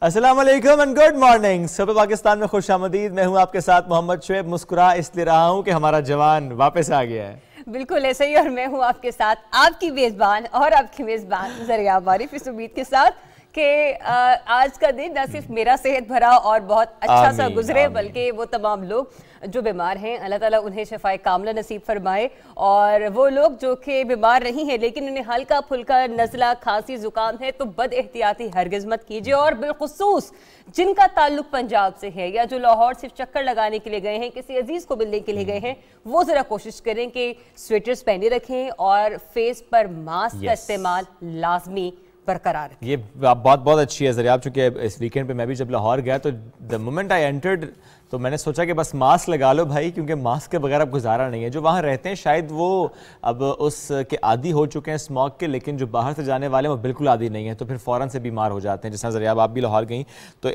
السلام علیکم and good morning. صبح پاکستان میں خوش آمدید. میں ہوں آپ کے ساتھ محمد شعیب. مسکرا اس لیے رہا ہوں کہ ہمارا جوان واپس آ گیا ہے. بالکل ایسے ہی, اور میں ہوں آپ کے ساتھ آپ کی میزبان اور آپ کی میزبان زریعہ عارف, اس امید کے ساتھ کہ آج کا دن نہ صرف میرا صحت بھرا اور بہت اچھا سا گزرے, بلکہ وہ تمام لوگ جو بیمار ہیں اللہ تعالیٰ انہیں شفائے کاملہ نصیب فرمائے, اور وہ لوگ جو کہ بیمار نہیں ہیں لیکن انہیں ہلکا پھلکا نزلہ کھانسی زکام ہے تو بد احتیاطی ہرگز مت کیجیے, اور بالخصوص جن کا تعلق پنجاب سے ہے یا جو لاہور صرف چکر لگانے کے لیے گئے ہیں, کسی عزیز کو ملنے کے لیے گئے ہیں, وہ ذرا کوشش کریں کہ سویٹرز پہنے رکھیں اور فیس پر ماسک کا استعمال لازمی برقرار. یہ بہت بہت اچھی ہے ذریعہ, چونکہ اس ویکینڈ پہ میں بھی جب لاہور گیا تو دا مومنٹ آئی انٹرڈ تو میں نے سوچا کہ بس ماسک لگا لو بھائی, کیونکہ ماسک کے بغیر اب گزارا نہیں ہے. جو وہاں رہتے ہیں شاید وہ اب اس کے عادی ہو چکے ہیں اسموگ کے, لیکن جو باہر سے جانے والے ہیں وہ بالکل عادی نہیں ہیں, تو پھر فوراً سے بیمار ہو جاتے ہیں. جس طرح ذریعہ آپ بھی لاہور گئیں تو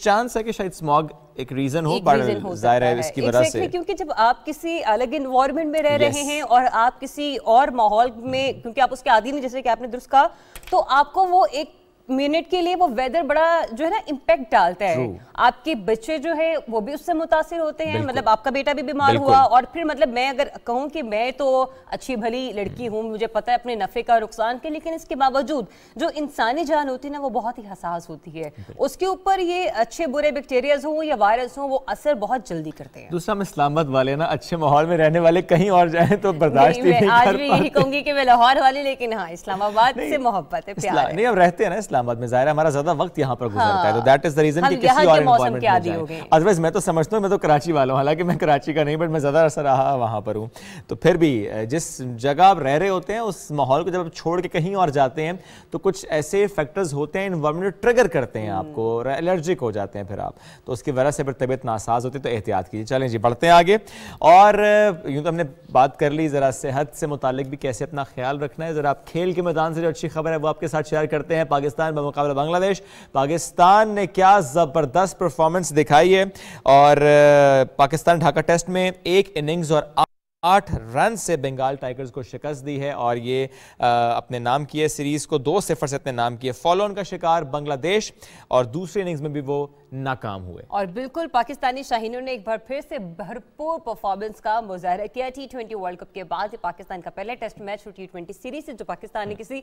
چانس ہے کہ شاید اسموگ ایک ریزن ہو, پر ظاہر ہے اس کی وجہ سے, کیونکہ جب آپ کسی الگ انوائرمنٹ میں رہ رہے ہیں اور آپ کسی اور ماحول میں, کیونکہ آپ اس کے عادی نہیں, جیسے کہ آپ نے درست کہا, تو آپ کو وہ ایک منٹ کے لیے وہ ویدر بڑا جو ہے نا امپیکٹ ڈالتا ہے. آپ کے بچے جو ہے وہ بھی اس سے متاثر ہوتے ہیں, مطلب آپ کا بیٹا بھی بیمار ہوا, اور پھر مطلب میں اگر کہوں کہ میں تو اچھی بھلی لڑکی ہوں, مجھے پتہ ہے اپنے نفع کا نقصان کے, لیکن اس کے باوجود جو انسانی جان ہوتی ہے نا وہ بہت ہی حساس ہوتی ہے, اس کے اوپر یہ اچھے برے بیکٹیریاز ہوں یا وائرس ہوں وہ اثر بہت جلدی کرتے ہیں. دوسرا ہم اسلام آباد والے نا اچھے ماحول میں رہنے والے کہیں اور جائیں تو برداشت نہیں کر پاتے. آج بھی یہی کہوں گی کہ میں لاہور والی, لیکن ہاں اسلام آباد سے محبت ہے, پیار ہے. نہیں اب رہتے ہیں نا اسلام آباد میں, ظاہر ہے ہمارا زیادہ وقت یہاں پر گزرتا ہے, تو دیٹ از دا ریزن کہ کسی اور انوائرمنٹ میں جائیں. ادروائز میں تو سمجھتا ہوں, میں تو کراچی والا ہوں, حالانکہ میں کراچی کا نہیں, بٹ میں زیادہ عرصہ رہا وہاں پر ہوں, تو پھر بھی جس جگہ آپ رہ رہے ہوتے ہیں اس ماحول کو جب آپ چھوڑ کے کہیں اور جاتے ہیں تو کچھ ایسے فیکٹرز ہوتے ہیں انوائرمنٹ ٹریگر کرتے ہیں آپ کو, اور الرجک ہو جاتے ہیں پھر آپ, تو اس کی وجہ سے پھر طبیعت ناساز ہوتی ہے, تو احتیاط کیجیے. چلیں جی بڑھتے ہیں آگے, اور یوں تو ہم نے بات کر لی ذرا صحت سے متعلق بھی کیسے اپنا خیال رکھنا ہے. ذرا آپ کھیل کے میدان سے جو اچھی خبر ہے وہ آپ کے ساتھ شیئر کرتے ہیں. پاکستان بمقابلہ بنگلہ دیش, پاکستان نے کیا زبردست پرفارمنس دکھائی ہے, اور پاکستان ڈھاکہ ٹیسٹ میں 1 اننگز اور 8 رن سے بنگال ٹائیگرز کو شکست دی ہے, اور یہ اپنے نام کیے سیریز کو 2-0 سے اپنے نام کیے. فالو آن کا شکار بنگلہ دیش, اور دوسری اننگز میں بھی وہ ناکام ہوئے. اور بالکل پاکستانی شاہینوں نے ایک بار پھر سے بھرپور پرفارمنس کا مظاہرہ کیا. T20 ورلڈ کپ کے بعد یہ پاکستان کا پہلا ٹیسٹ میچ اور T20 سیریز جو پاکستان نے کسی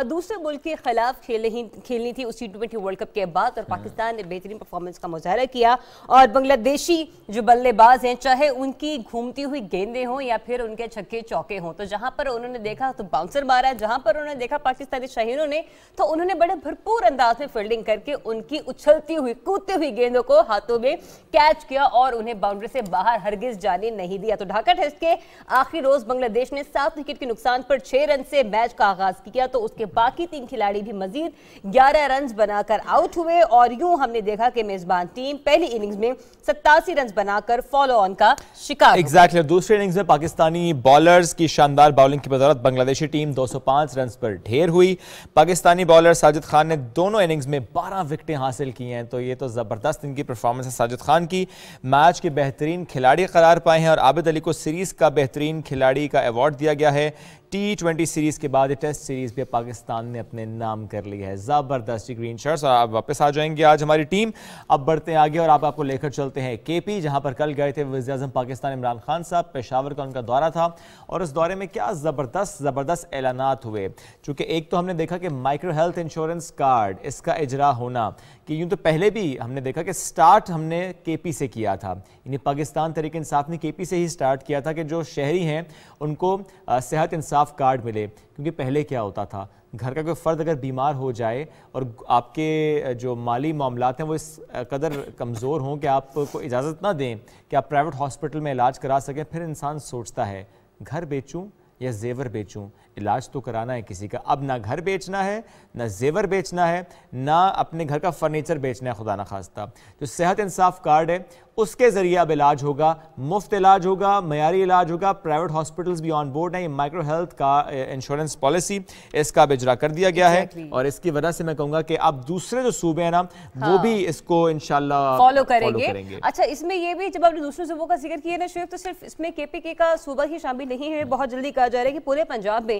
دوسرے ملک کے خلاف کھیلنی تھی اس T20 ورلڈ کپ کے بعد, اور پاکستان نے بہترین پرفارمنس کا مظاہرہ کیا. اور بنگلہ دیشی جو بلے باز ہیں, چاہے ان کی گھومتی ہوئی گیندیں ہوں یا پھر ان کے چھکے چوکے ہوں, تو جہاں پر انہوں نے دیکھا تو باؤنسر مارا ہے, جہاں پر انہوں نے دیکھا پاکستانی شاہینوں نے تو انہوں نے بڑے بھرپور انداز میں فیلڈنگ کر کے ان کی اچھلتی ہوئی کودتی ہوئی گیندوں کو ہاتھوں میں کیچ کیا اور انہیں باؤنڈری سے باہر ہرگز جانے نہیں دیا. تو ڈھاکہ ٹیسٹ کے آخری روز بنگلہ دیش نے 7 وکٹ کے نقصان پر 6 رن سے میچ کا آغاز کیا, تو اس کے باقی 3 کھلاڑی بھی مزید 11 رنز بنا کر آؤٹ ہوئے, اور یوں ہم نے دیکھا کہ میزبان ٹیم پہلی اننگز میں 87 رنز بنا کر فالو آن کا شکار. ایگزیکٹلی. دوسری اننگز میں پاکستانی بالرز کی شاندار باؤلنگ کی بدولت بنگلہ دیشی ٹیم 205 رنز پر ڈھیر ہوئی. پاکستانی بالر ساجد خان نے دونوں اننگز میں 12 وکٹیں حاصل کی ہیں, تو یہ تو زبردست ان کی پرفارمنس ہے. ساجد خان کی میچ کے بہترین کھلاڑی قرار پائے ہیں, اور عابد علی کو سیریز کا بہترین کھلاڑی کا ایوارڈ دیا گیا ہے. T20 سیریز کے بعد ٹیسٹ سیریز بھی پاکستان نے اپنے نام کر لی ہے. زبردست گرین شرٹس, اور آپ واپس آ جائیں گے آج ہماری ٹیم. اب بڑھتے ہیں آگے, اور آپ کو لے کر چلتے ہیں KP, جہاں پر کل گئے تھے وزیر اعظم پاکستان عمران خان صاحب. پشاور کا ان کا دورہ تھا, اور اس دورے میں کیا زبردست اعلانات ہوئے. چونکہ ایک تو ہم نے دیکھا کہ مائکرو ہیلتھ انشورنس کارڈ, اس کا اجرا ہونا, کہ یوں تو پہلے بھی ہم نے دیکھا کہ سٹارٹ ہم نے KP سے کیا تھا, یعنی پاکستان تحریک انصاف نے KP سے ہی سٹارٹ کیا تھا کہ جو شہری ہیں ان کو صحت انصاف کارڈ ملے. کیونکہ پہلے کیا ہوتا تھا, گھر کا کوئی فرد اگر بیمار ہو جائے اور آپ کے جو مالی معاملات ہیں وہ اس قدر کمزور ہوں کہ آپ کو اجازت نہ دیں کہ آپ پرائیویٹ ہاسپٹل میں علاج کرا سکیں, پھر انسان سوچتا ہے گھر بیچوں یا زیور بیچوں, علاج تو کرانا ہے کسی کا. اب نہ گھر بیچنا ہے, نہ زیور بیچنا ہے, نہ اپنے گھر کا فرنیچر بیچنا ہے خدا نہ خواستہ. جو صحت انصاف کارڈ ہے اس کے ذریعے اب علاج ہوگا, مفت علاج ہوگا, معیاری علاج ہوگا. پرائیویٹ ہاسپٹلز بھی آن بورڈ ہیں. یہ مائکرو ہیلتھ کا انشورنس پالیسی اس کا اب اجرا کر دیا گیا ہے, اور اس کی وجہ سے میں کہوں گا کہ اب دوسرے جو صوبے ہیں نا وہ بھی اس کو انشاءاللہ فالو کریں گے. اچھا, اس میں یہ بھی جب آپ نے دوسرے صوبوں کا ذکر کیا نا شریف, تو صرف اس میں KPK کا صوبہ ہی شامل نہیں ہے. بہت جلدی کہا جا رہا ہے کہ پورے پنجاب میں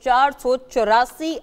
484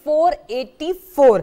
484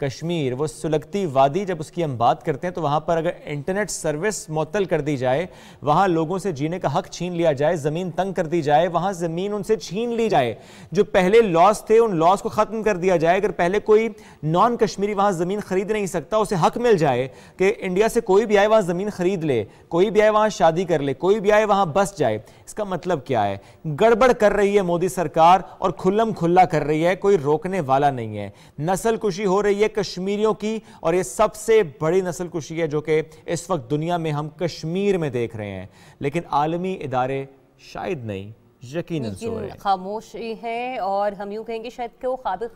کشمیر وہ سلگتی وادی، جب اس کی ہم بات کرتے ہیں تو وہاں پر اگر انٹرنیٹ سروس معطل کر دی جائے، وہاں لوگوں سے جینے کا حق چھین لیا جائے، زمین تنگ کر دی جائے، وہاں زمین ان سے چھین لی جائے، جو پہلے لاس تھے ان لاس کو ختم کر دیا جائے، اگر پہلے کوئی نان کشمیری وہاں زمین خرید نہیں سکتا اسے حق مل جائے کہ انڈیا سے کوئی بھی آئے وہاں زمین خرید لے، کوئی بھی آئے وہاں شادی کر لے، کوئی بھی آئے وہاں بس جائے، اس کا مطلب کیا ہے؟ گڑبڑ کر رہی ہے مودی سرکار اور کھلم کھلا کر رہی ہے، کوئی روکنے والا نہیں ہے۔ نسل کشی ہو رہی ہے کشمیریوں کی، اور یہ سب سے بڑی نسل کشی ہے جو کہ اس وقت دنیا میں ہم کشمیر میں دیکھ رہے ہیں، لیکن عالمی ادارے شاید نہیں، یقیناً سو رہے ہیں، خاموشی ہے، اور ہم یوں کہیں گے شاید کہ وہ قابل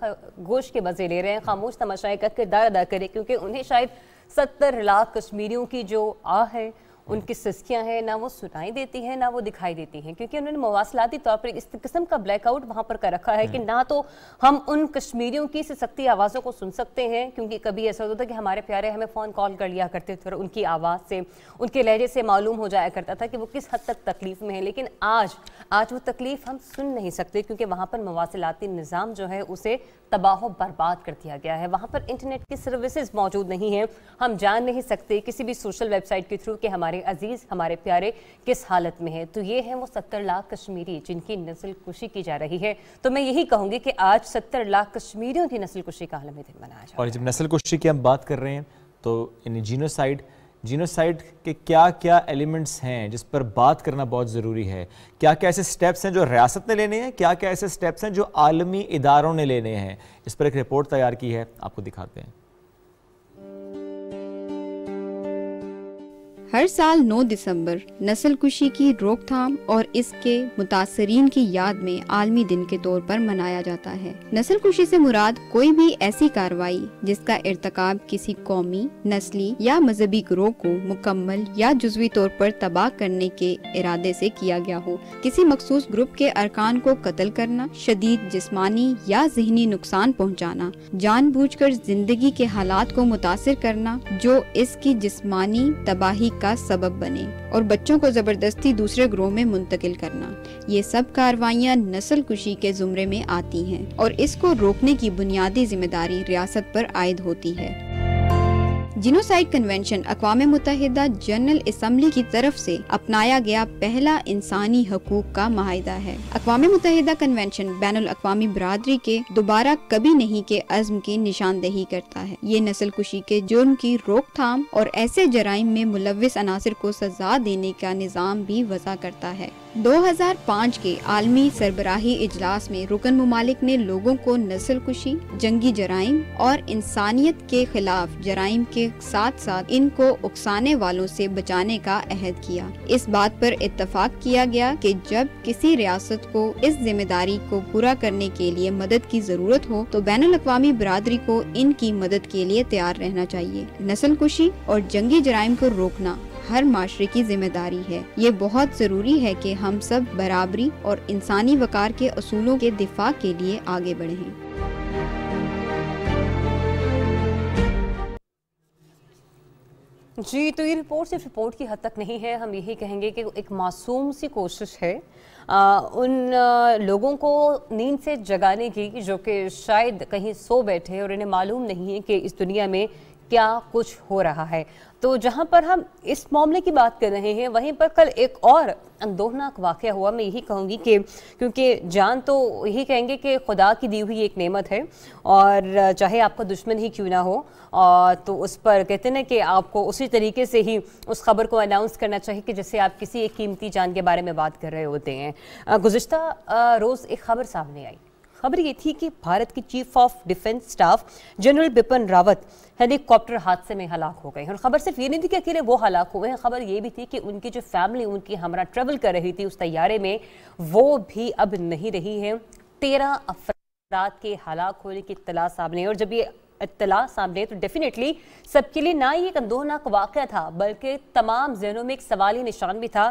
گوش کے مزے لے رہے ہیں، خاموش تماشائی کا کردار ادا کرے، کیونکہ انہیں شاید 70 لاکھ کشمیریوں کی جو ہے، ان کی سسکیاں ہیں، نہ وہ سنائی دیتی ہیں نہ وہ دکھائی دیتی ہیں، کیونکہ انہوں نے مواصلاتی طور پر اس قسم کا بلیک آؤٹ وہاں پر کر رکھا ہے کہ نہ تو ہم ان کشمیریوں کی سسکتی آوازوں کو سن سکتے ہیں، کیونکہ کبھی ایسا ہوتا تھا کہ ہمارے پیارے ہمیں فون کال کر لیا کرتے تھے اور ان کی آواز سے، ان کے لہجے سے معلوم ہو جایا کرتا تھا کہ وہ کس حد تک تکلیف میں ہیں، لیکن آج وہ تکلیف ہم سن نہیں سکتے، کیونکہ وہاں پر مواصلاتی نظام جو ہے اسے تباہ و برباد کر دیا گیا ہے، وہاں پر انٹرنیٹ کی سروسز موجود نہیں ہیں، ہم جان نہیں سکتے کسی بھی سوشل ویب سائٹ کے تھرو کہ ہمارے عزیز، ہمارے پیارے کس حالت میں ہیں۔ تو یہ ہیں وہ 70 لاکھ کشمیری جن کی نسل کشی کی جا رہی ہے۔ تو میں یہی کہوں گی کہ آج 70 لاکھ کشمیریوں کی نسل کشی کا عالمی دن منایا جا رہا ہے۔ اور جب نسل کشی کی ہم بات کر رہے ہیں تو جینوسائیڈ کے کیا کیا ایلیمنٹس ہیں جس پر بات کرنا بہت ضروری ہے، کیا کیا ایسے سٹیپس ہیں جو ریاست نے لینے ہیں، کیا کیا ایسے سٹیپس ہیں جو عالمی اداروں نے لینے ہیں، اس پر ایک رپورٹ تیار کی ہے، آپ کو دکھاتے ہیں۔ ہر سال 9 دسمبر نسل کشی کی روک تھام اور اس کے متاثرین کی یاد میں عالمی دن کے طور پر منایا جاتا ہے۔ نسل کشی سے مراد کوئی بھی ایسی کارروائی جس کا ارتکاب کسی قومی، نسلی یا مذہبی گروہ کو مکمل یا جزوی طور پر تباہ کرنے کے ارادے سے کیا گیا ہو، کسی مخصوص گروپ کے ارکان کو قتل کرنا، شدید جسمانی یا ذہنی نقصان پہنچانا، جان بوجھ کر زندگی کے حالات کو متاثر کرنا جو اس کی جسمانی تباہی کا سبب بنے، اور بچوں کو زبردستی دوسرے گروہ میں منتقل کرنا، یہ سب کارروائیاں نسل کشی کے زمرے میں آتی ہیں، اور اس کو روکنے کی بنیادی ذمہ داری ریاست پر عائد ہوتی ہے۔ جینوسائیڈ کنونشن اقوام متحدہ جنرل اسمبلی کی طرف سے اپنایا گیا پہلا انسانی حقوق کا معاہدہ ہے۔ اقوام متحدہ کنونشن بین الاقوامی برادری کے دوبارہ کبھی نہیں کے عزم کی نشاندہی کرتا ہے۔ یہ نسل کشی کے جرم کی روک تھام اور ایسے جرائم میں ملوث عناصر کو سزا دینے کا نظام بھی وضع کرتا ہے۔ 2005 کے عالمی سربراہی اجلاس میں رکن ممالک نے لوگوں کو نسل کشی، جنگی جرائم اور انسانیت کے خلاف جرائم کے ساتھ ساتھ ان کو اکسانے والوں سے بچانے کا عہد کیا۔ اس بات پر اتفاق کیا گیا کہ جب کسی ریاست کو اس ذمہ داری کو پورا کرنے کے لیے مدد کی ضرورت ہو تو بین الاقوامی برادری کو ان کی مدد کے لیے تیار رہنا چاہیے۔ نسل کشی اور جنگی جرائم کو روکنا ہر معاشرے کی ذمہ داری ہے۔ یہ بہت ضروری ہے کہ ہم سب برابری اور انسانی وقار کے اصولوں کے دفاع کے لیے آگے بڑھیں۔ جی، تو یہ رپورٹ صرف رپورٹ کی حد تک نہیں ہے، ہم یہی کہیں گے کہ ایک معصوم سی کوشش ہے ان لوگوں کو نیند سے جگانے کی جو کہ شاید کہیں سو بیٹھے اور انہیں معلوم نہیں ہے کہ اس دنیا میں کیا کچھ ہو رہا ہے۔ تو جہاں پر ہم اس معاملے کی بات کر رہے ہیں وہیں پر کل ایک اور اندوہناک واقعہ ہوا۔ میں یہی کہوں گی کہ کیونکہ جان تو یہی کہیں گے کہ خدا کی دی ہوئی ایک نعمت ہے، اور چاہے آپ کا دشمن ہی کیوں نہ ہو، تو اس پر کہتے ہیں کہ آپ کو اسی طریقے سے ہی اس خبر کو اناؤنس کرنا چاہیے کہ جیسے آپ کسی ایک قیمتی جان کے بارے میں بات کر رہے ہوتے ہیں۔ گزشتہ روز ایک خبر سامنے آئی۔ خبر یہ تھی کہ بھارت کی chief of defence staff general Bipin Rawat Halley copter حادثے میں ہلاک ہو گئے ہیں، اور خبر صرف یہ نہیں تھی کہ اکیلے وہ ہلاک ہوئے ہیں، خبر یہ بھی تھی کہ ان کی جو فیملی ان کی ہمراہ ٹریول کر رہی تھی اس طیارے میں، وہ بھی اب نہیں رہی ہے۔ 13 افراد کے ہلاک ہونے کی اطلاع سامنے، اور جب یہ اطلاع سامنے تو ڈیفینیٹلی سب کے لیے نہ ہی ایک اندوہناک واقعہ تھا بلکہ تمام ذہنوں میں ایک سوالی نشان بھی تھا۔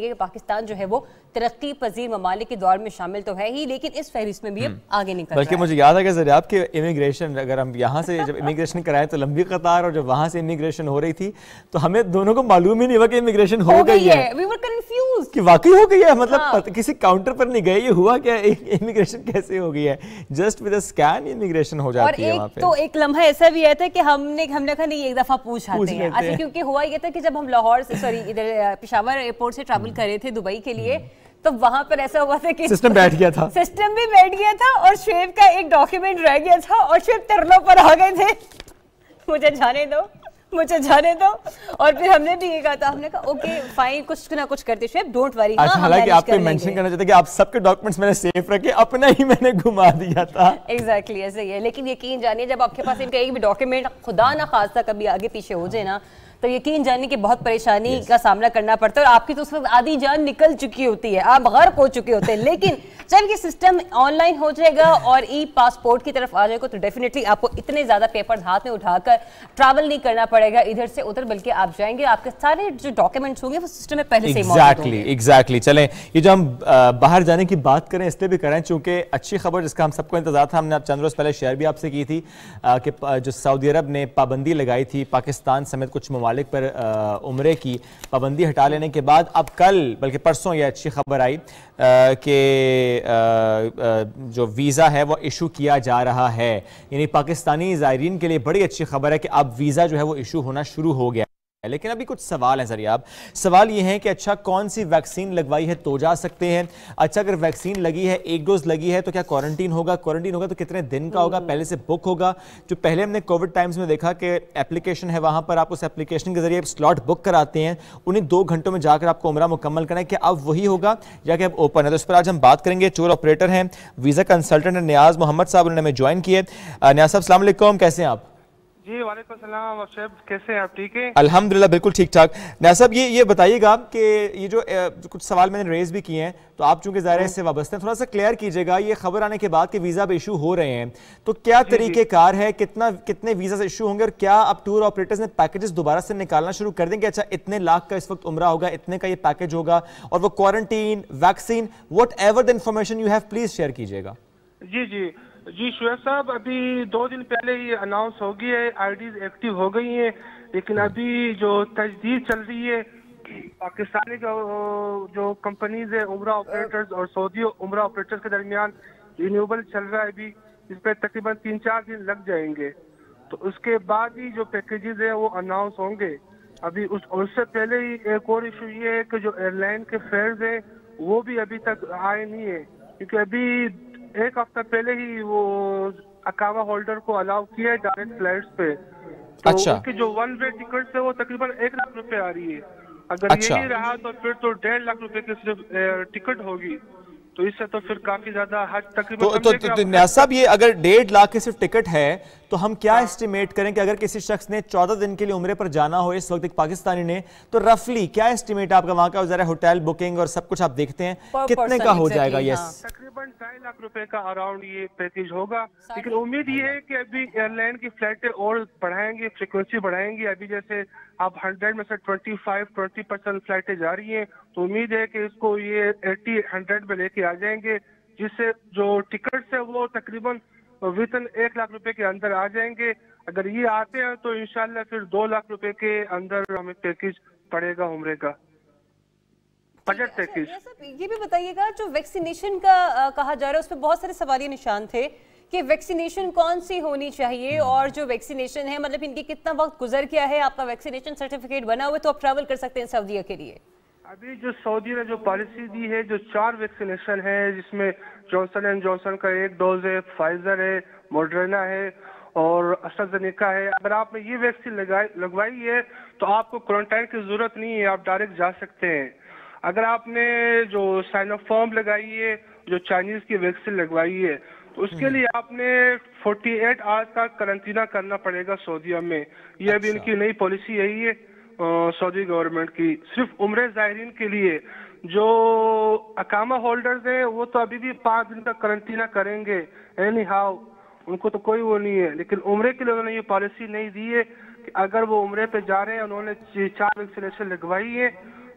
کہیں گے کہ پاکستان جو ہے وہ ترقی پذیر ممالک کے دور میں شامل تو ہے ہی، لیکن اس فہرست میں بھی اب آگے نکل رہا ہے۔ بلکہ مجھے یاد ہے کہ ذریعہ کہ امیگریشن، اگر ہم یہاں سے جب امیگریشن کرائے تو لمبی قطار، اور جب وہاں سے امیگریشن ہو رہی تھی تو ہمیں دونوں کو معلوم ہی نہیں ہوا کہ امیگریشن ہو گئی ہے، we were confused کہ واقعی ہو گئی ہے، مطلب کسی کاؤنٹر پر نہیں گئے، یہ ہوا کیا، امیگریشن کیسے ہو گئی ہے، just with a scan immigration ہو جاتی ہے وہاں پہ۔ تو ایک لمحہ ایسا بھی آیا تھا کہ ہم نے کہا نہیں ایک دفعہ پوچھ آتے ہیں، اصل کیونکہ ہوا یہ تھا کہ جب ہم لاہور سے ادھر پشاور ایئرپورٹ سے ٹریول کر رہے تھے دبئی کے لیے، تو وہاں پر ایسا ہوا تھا کہ سسٹم بیٹھ گیا تھا، سسٹم بھی بیٹھ گیا تھا، اور شعیب کا ایک ڈاکیومنٹ رہ گیا تھا، اور شعیب ترلوں پر آ گئے تھے مجھے جانے دو، اور پھر ہم نے بھی یہ کہا تھا، ہم نے کہا اوکے فائن، کچھ نہ کچھ کرتے شعیب، ڈونٹ وری۔ حالانکہ آپ کو مینشن کرنا چاہتے کہ آپ سب کے ڈاکومنٹس میں نے سیف رکھے، اپنا ہی میں نے گھما دیا تھا۔ ایگزیکٹلی ایسے ہی ہے، لیکن یقین جانیے جب آپ کے پاس ان کا ایک بھی ڈاکیومنٹ خدا نہ خواستہ کبھی آگے پیچھے ہو جائے نا، تو یقین جانیے کہ بہت پریشانی کا سامنا کرنا پڑتا ہے، اور آپ کی تو اس وقت آدھی جان نکل چکی ہوتی ہے، آپ غرق ہو چکے ہوتے ہیں، لیکن جب یہ سسٹم آن لائن ہو جائے گا اور ای پاسپورٹ کی طرف آ جائے گا تو ڈیفینیٹلی آپ کو اتنے زیادہ پیپرز ہاتھ میں اٹھا کر ٹریول نہیں کرنا پڑے گا ادھر سے ادھر، بلکہ آپ جائیں گے، آپ کے سارے جو ڈاکیومنٹس ہوں گے وہ سسٹم میں پہلے سے ہی موجود ہوں گے۔ ایگزیکٹلی چلیں یہ جو ہم باہر جانے کی بات کریں اس لیے بھی کریں چونکہ اچھی خبر جس کا ہم سب کو انتظار تھا، ہم نے اب چند روز پہلے شیئر بھی آپ سے کی تھی کہ جو سعودی عرب نے پابندی لگائی تھی پاکستان سمیت کچھ ممالک پر عمرے کی پابندی ہٹا لینے کے بعد اب کل بلکہ پرسوں یہ اچھی خبر آئی کہ جو ویزا ہے وہ ایشو کیا جا رہا ہے، یعنی پاکستانی زائرین کے لیے بڑی اچھی خبر ہے کہ اب ویزا جو ہے وہ ایشو ہونا شروع ہو گیا۔ لیکن ابھی کچھ سوال ہیں ذریعہ، سوال یہ ہے کہ اچھا کون سی ویکسین لگوائی ہے تو جا سکتے ہیں، اچھا اگر ویکسین لگی ہے ایک ڈوز لگی ہے تو کیا کوارنٹین ہوگا تو کتنے دن کا ہوگا، پہلے سے بک ہوگا؟ جو پہلے ہم نے کووڈ ٹائمز میں دیکھا کہ اپلیکیشن ہے وہاں پر آپ اس اپلیکیشن کے ذریعے سلاٹ بک کراتے ہیں، انہیں 2 گھنٹوں میں جا کر آپ کو عمرہ مکمل کرنا ہے، کہ اب وہی ہوگا یا کہ اب اوپن ہے؟ تو اس پر آج ہم بات کریں گے، ٹور آپریٹر ہیں، ویزا کنسلٹنٹ نیاز محمد صاحب، انہوں نے ہمیں جوائن کیے۔ نیاز صاحب السلام علیکم، کیسے ہیں آپ؟ جی وعلیکم السلام شعیب، کیسے ہیں آپ؟ ٹھیک ہیں الحمدللہ بالکل ٹھیک ٹھاک۔ نیاز صاحب یہ بتائیے گا کہ یہ جو کچھ سوال میں نے ریز بھی کیے ہیں تو آپ چونکہ ظاہر ہے اس سے وابستہ ہیں، تھوڑا سا کلیئر کیجئے گا، یہ خبر آنے کے بعد کہ ویزا پہ ایشو ہو رہے ہیں تو کیا طریقہ کار ہے، کتنے ویزا ایشو ہوں گے، اور کیا اب ٹور آپریٹرز نے پیکیجز دوبارہ سے نکالنا شروع کر دیں گے؟ اچھا اتنے لاکھ کا اس وقت عمرہ ہوگا، اتنے کا یہ پیکیج ہوگا، اور وہ quarantine vaccine what ever the information you have please share کیجئے گا۔ جی شعیب صاحب، ابھی 2 دن پہلے یہ اناؤنس ہو گئی ہے، آئی ڈیز ایکٹیو ہو گئی ہیں، لیکن ابھی جو تجدید چل رہی ہے پاکستانی جو کمپنیز ہے عمرہ آپریٹرز اور سعودی عمرہ آپریٹرز کے درمیان رینیوبل چل رہا ہے، ابھی اس پہ تقریباً 3-4 دن لگ جائیں گے، تو اس کے بعد ہی جو پیکیجز ہیں وہ اناؤنس ہوں گے۔ ابھی اس سے پہلے ہی ایک اور ایشو یہ ہے کہ جو ایئر لائن کے فیئرز ہیں وہ بھی ابھی تک آئے نہیں ہیں، کیونکہ ابھی 1 ہفتہ پہلے ہی وہ اقامہ ہولڈر کو الاؤ کیا ہے ڈائریکٹ فلائٹس پہ، تو ان کی جو 1 وے ٹکٹ ہے وہ تقریباً 1 لاکھ روپے آ رہی ہے، اگر یہی رہا تو پھر تو 1.5 لاکھ روپے کی صرف ٹکٹ ہوگی، تو اس سے تو پھر کافی زیادہ تو نیاز صاحب یہ اگر 1.5 لاکھ کی صرف ٹکٹ ہے تو ہم کیا اسٹیمیٹ کریں کہ اگر کسی شخص نے 14 دن کے لیے عمرے پر جانا ہو اس وقت ایک پاکستانی نے، تو رفلی کیا اسٹیمیٹ آپ کا وہاں کا ذرا ہوٹل بکنگ اور سب کچھ آپ دیکھتے ہیں کتنے کا ہو جائے گا؟ یس تقریباً 2.5 لاکھ روپے کا اراؤنڈ یہ پیکیج ہوگا، لیکن امید یہ ہے کہ ابھی ایئر لائن کی فلائٹیں اور بڑھائیں گے، فریکوینسی بڑھائیں گی، ابھی جیسے آپ 100 میں سے 25-20% فلائٹیں جا رہی ہیں، تو امید ہے کہ اس کو یہ 80-100 میں لے کے آ جائیں گے، جس سے جو ٹکٹس ہے وہ تقریباً وطن 1 لاکھ روپے کے اندر آ جائیں گے۔ اگر یہ آتے ہیں تو انشاءاللہ پھر 2 لاکھ روپے کے اندر ہمیں پیکیج پڑے گا عمرے کا بجٹ پیکیج۔ یہ بھی بتائیے گا جو ویکسینیشن کا کہا جا رہا ہے اس پہ بہت سارے سوالیہ نشان تھے کہ ویکسینیشن کون سی ہونی چاہیے، اور جو ویکسینیشن ہے مطلب ان کی کتنا وقت گزر گیا ہے، آپ کا ویکسینیشن سرٹیفکیٹ بنا ہوا ہے تو آپ ٹریول کر سکتے ہیں سعودیہ کے لیے؟ ابھی جو سعودی نے جو پالیسی دی ہے، جو 4 ویکسینیشن ہے جس میں جانسن اینڈ جانسن کا 1 ڈوز ہے، فائزر ہے، موڈرنا ہے اور اسٹرازینیکا ہے، اگر آپ نے یہ ویکسین لگوائی ہے تو آپ کو کوارنٹائن کی ضرورت نہیں ہے، آپ ڈائریکٹ جا سکتے ہیں۔ اگر آپ نے جو سائنوفارم لگائی ہے، جو چائنیز کی ویکسین لگوائی ہے، تو اس کے لیے آپ نے 48 آورز کا کرنٹینہ کرنا پڑے گا سعودیہ میں، یہ ابھی ان کی نئی پالیسی یہی ہے سعودی گورنمنٹ کی، صرف عمرے زائرین کے لیے۔ جو اقامہ ہولڈرز ہیں وہ تو ابھی بھی 5 دن کا کرنٹینہ کریں گے اینی ہاؤ، ان کو تو کوئی وہ نہیں ہے، لیکن عمرے کے لیے انہوں نے یہ پالیسی نہیں دی ہے کہ اگر وہ عمرے پہ جا رہے ہیں، انہوں نے 4 ویکسینیشن لگوائی ہے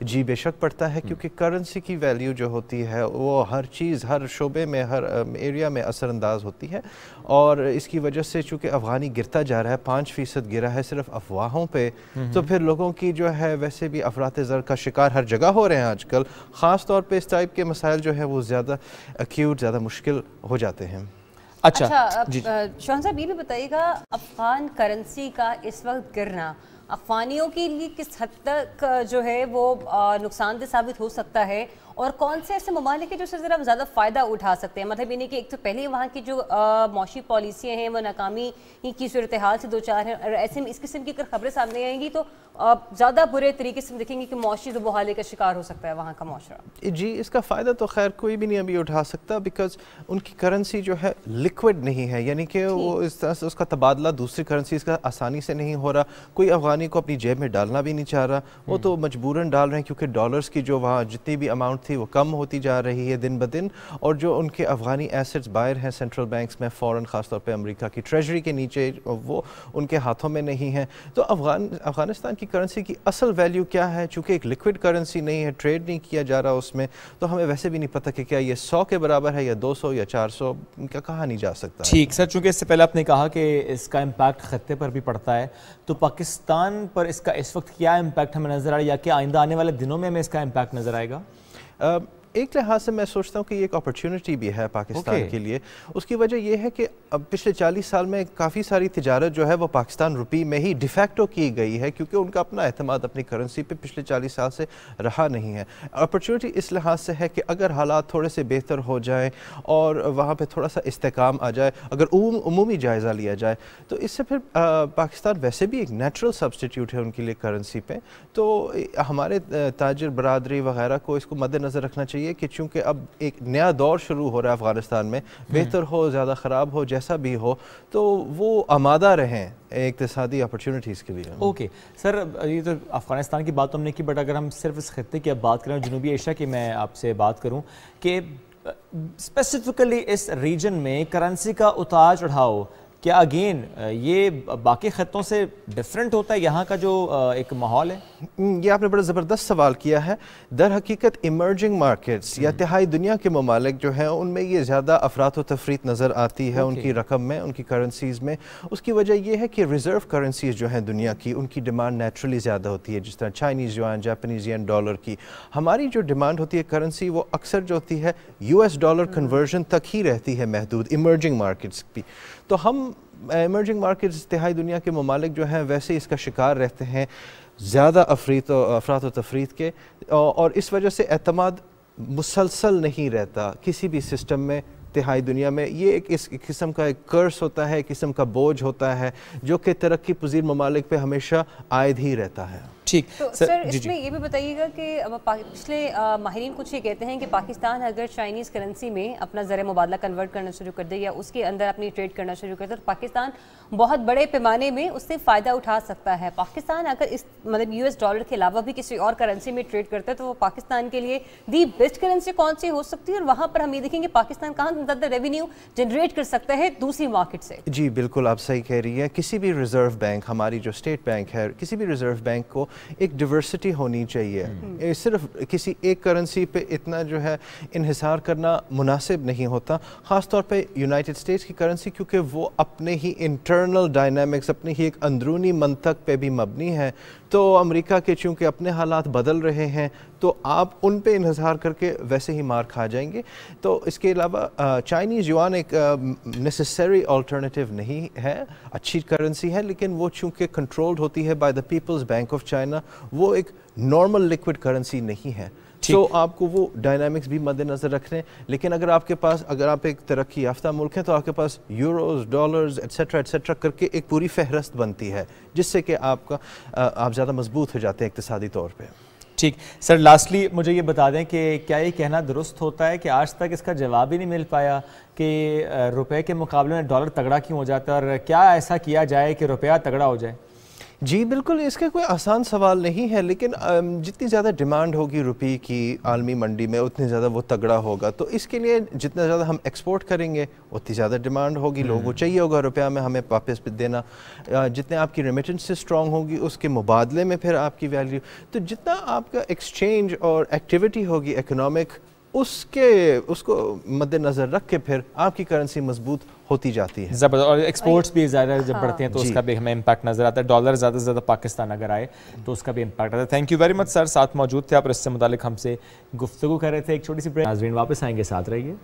جی بے شک پڑتا ہے، کیونکہ کرنسی کی ویلیو جو ہوتی ہے وہ ہر چیز، ہر شعبے میں، ہر ایریا میں اثر انداز ہوتی ہے، اور اس کی وجہ سے چونکہ افغانی گرتا جا رہا ہے، 5% گرا ہے صرف افواہوں پہ، تو پھر لوگوں کی جو ہے ویسے بھی افراط زر کا شکار ہر جگہ ہو رہے ہیں آج کل، خاص طور پہ اس ٹائپ کے مسائل جو ہے وہ زیادہ ایکیوٹ، زیادہ مشکل ہو جاتے ہیں۔ اچھا شوہان صاحب یہ بھی بتائیے گا، افغان کرنسی کا اس وقت گرنا افغانیوں کے لیے کس حد تک جو ہے وہ نقصان دہ ثابت ہو سکتا ہے، اور کون سے ایسے ممالک ہیں جو سے ذرا زیادہ فائدہ اٹھا سکتے ہیں؟ مطلب یہ نہیں کہ ایک تو پہلے وہاں کی جو معاشی پالیسیاں ہیں وہ ناکامی کی صورتحال سے دوچار ہیں، اور ایسے میں اس قسم کی اگر خبریں سامنے آئیں گی تو زیادہ برے طریقے سے دیکھیں گے کہ معاشی بحالی کا شکار ہو سکتا ہے وہاں کا معاشرہ۔ جی اس کا فائدہ تو خیر کوئی بھی نہیں ابھی اٹھا سکتا، بیکاز ان کی کرنسی جو ہے لیکوڈ نہیں ہے، یعنی کہ وہ اس طرح سے اس کا تبادلہ دوسری کرنسیز کا آسانی سے نہیں ہو رہا، کوئی افغانی کو اپنی جیب میں ڈالنا بھی نہیں چاہ رہا، وہ تو مجبوراً ڈال رہے ہیں کیونکہ ڈالرز کی جو وہاں جتنی بھی اماؤنٹ تھی وہ کم ہوتی جا رہی ہے دن بدن، اور جو ان کے افغانی ایسٹس باہر ہیں سینٹرل بینکس میں فوراً، خاص طور پہ امریکہ کی ٹریجری کے نیچے، وہ ان کے ہاتھوں میں نہیں ہیں۔ تو افغانستان کی کرنسی کی اصل ویلیو کیا ہے؟ چونکہ ایک لیکوڈ کرنسی نہیں ہے، ٹریڈ نہیں کیا جا رہا اس میں، تو ہمیں ویسے بھی نہیں پتہ کہ کیا یہ 100 کے برابر ہے یا 200 یا 400 کا کہا نہیں جا سکتا۔ ٹھیک سر، چونکہ اس سے پہلے آپ نے کہا کہ اس کا امپیکٹ خطے پر بھی پڑتا ہے، تو پاکستان پر اس کا اس وقت کیا امپیکٹ ہمیں نظر آ رہا ہے، یا کہ آئندہ آنے والے دنوں میں ہمیں اس کا امپیکٹ نظر آئے گا؟ ایک لحاظ سے میں سوچتا ہوں کہ یہ ایک اپرچونٹی بھی ہے پاکستان کے لیے۔ اس کی وجہ یہ ہے کہ اب پچھلے 40 سال میں کافی ساری تجارت جو ہے وہ پاکستان روپی میں ہی ڈیفیکٹو کی گئی ہے، کیونکہ ان کا اپنا اعتماد اپنی کرنسی پہ پچھلے 40 سال سے رہا نہیں ہے۔ اپرچونٹی اس لحاظ سے ہے کہ اگر حالات تھوڑے سے بہتر ہو جائیں اور وہاں پہ تھوڑا سا استحکام آ جائے، اگر عمومی جائزہ لیا جائے، تو اس سے پھر پاکستان ویسے بھی ایک نیچرل سبسٹیٹیوٹ ہے ان کے لیے کرنسی پہ، تو ہمارے تاجر برادری وغیرہ کو اس کو مد نظر رکھنا چاہیے کہ چونکہ اب ایک نیا دور شروع ہو رہا ہے افغانستان میں، بہتر ہو زیادہ خراب ہو جیسا بھی ہو، تو وہ آمادہ رہیں اقتصادی اپرچونٹیز کے لیے۔ اوکے سر، یہ تو افغانستان کی بات تو ہم نے کی، بٹ اگر ہم صرف اس خطے کی اب بات کریں، جنوبی ایشیا کی میں آپ سے بات کروں کہ اسپیسیفکلی اس ریجن میں کرنسی کا اتار چڑھاؤ کیا اگین یہ باقی خطوں سے ڈیفرنٹ ہوتا ہے، یہاں کا جو ایک ماحول ہے؟ یہ آپ نے بڑا زبردست سوال کیا ہے۔ در حقیقت ایمرجنگ مارکیٹس یا تہائی دنیا کے ممالک جو ہیں ان میں یہ زیادہ افراط و تفریط نظر آتی ہے ان کی رقم میں، ان کی کرنسیز میں۔ اس کی وجہ یہ ہے کہ ریزرو کرنسیز جو ہیں دنیا کی، ان کی ڈیمانڈ نیچرلی زیادہ ہوتی ہے، جس طرح چائنیز یوان، جاپنیز ین، ڈالر کی۔ ہماری جو ڈیمانڈ ہوتی ہے کرنسی وہ اکثر جو ہوتی ہے US ڈالر کنورژن تک ہی رہتی ہے محدود، ایمرجنگ مارکیٹس کی۔ تو ہم ایمرجنگ مارکیٹس تہائی دنیا کے ممالک جو ہیں ویسے اس کا شکار رہتے ہیں زیادہ افراط و تفریط کے، اور اس وجہ سے اعتماد مسلسل نہیں رہتا کسی بھی سسٹم میں تہائی دنیا میں۔ یہ ایک اس قسم کا ایک کرس ہوتا ہے، ایک قسم کا بوجھ ہوتا ہے جو کہ ترقی پذیر ممالک پہ ہمیشہ عائد ہی رہتا ہے۔ ٹھیک تو سر اس میں یہ بھی بتائیے گا کہ پچھلے ماہرین کچھ یہ کہتے ہیں کہ پاکستان اگر چائنیز کرنسی میں اپنا زر مبادلہ کنورٹ کرنا شروع کر دے یا اس کے اندر اپنی ٹریڈ کرنا شروع کر دے تو پاکستان بہت بڑے پیمانے میں اس سے فائدہ اٹھا سکتا ہے۔ پاکستان اگر اس مطلب US ڈالر کے علاوہ بھی کسی اور کرنسی میں ٹریڈ کرتا ہے تو وہ پاکستان کے لیے دی بیسٹ کرنسی کون سی ہو سکتی ہے، اور وہاں پر ہم یہ دیکھیں گے پاکستان کہاں زیادہ ریونیو جنریٹ کر سکتا ہے دوسری مارکیٹ سے؟ جی بالکل آپ صحیح کہہ رہی ہیں۔ کسی بھی ریزرو بینک، ہماری جو اسٹیٹ بینک ہے، کسی بھی ریزرو بینک کو ایک ڈیورسٹی ہونی چاہیے۔ صرف کسی ایک کرنسی پہ اتنا جو ہے انحصار کرنا مناسب نہیں ہوتا، خاص طور پہ یونائٹڈ اسٹیٹس کی کرنسی، کیونکہ وہ اپنے ہی انٹرنل ڈائنامکس، اپنے ہی ایک اندرونی منطق پہ بھی مبنی ہے۔ تو امریکہ کے چونکہ اپنے حالات بدل رہے ہیں تو آپ ان پہ انحصار کر کے ویسے ہی مار کھا جائیں گے۔ تو اس کے علاوہ چائنیز یوان ایک نیسیسری آلٹرنیٹیو نہیں ہے، اچھی کرنسی ہے، لیکن وہ چونکہ کنٹرولڈ ہوتی ہے by the People's Bank of China, وہ ایک نارمل لیکوڈ کرنسی نہیں ہے۔ تو آپ کو وہ ڈائنامکس بھی مد نظر رکھنے، لیکن اگر آپ ایک ترقی یافتہ ملک ہیں تو آپ کے پاس یوروز، ڈالرز ایٹسیٹرا کر کے ایک پوری فہرست بنتی ہے، جس سے کہ آپ زیادہ مضبوط ہو جاتے ہیں اقتصادی طور پہ۔ ٹھیک سر، لاسٹلی مجھے یہ بتا دیں کہ کیا یہ کہنا درست ہوتا ہے کہ آج تک اس کا جواب ہی نہیں مل پایا کہ روپے کے مقابلے میں ڈالر تگڑا کیوں ہو جاتا ہے، اور کیا ایسا کیا جائے کہ روپیہ تگڑا ہو جائے؟ جی بالکل، اس کا کوئی آسان سوال نہیں ہے، لیکن جتنی زیادہ ڈیمانڈ ہوگی روپے کی عالمی منڈی میں اتنی زیادہ وہ تگڑا ہوگا. تو اس کے لیے جتنا زیادہ ہم ایکسپورٹ کریں گے اتنی زیادہ ڈیمانڈ ہوگی، لوگوں کو چاہیے ہوگا روپیہ میں ہمیں واپس دینا. جتنے آپ کی ریمیٹنس سے اسٹرانگ ہوگی اس کے مبادلے میں پھر آپ کی ویلیو، تو جتنا آپ کا ایکسچینج اور ایکٹیویٹی ہوگی اکنامک، اس کو مد نظر رکھ کے پھر آپ کی کرنسی مضبوط ہوتی جاتی ہے. زبردست. اور ایکسپورٹس بھی زیادہ جب بڑھتے ہیں تو اس کا بھی ہمیں امپیکٹ نظر آتا ہے. ڈالر زیادہ سے زیادہ پاکستان اگر آئے تو اس کا بھی امپیکٹ آتا ہے. تھینک یو ویری مچ سر، ساتھ موجود تھے آپ اور اس سے متعلق ہم سے گفتگو کر رہے تھے. ایک چھوٹی سی بریک، ناظرین واپس آئیں گے، ساتھ رہیے.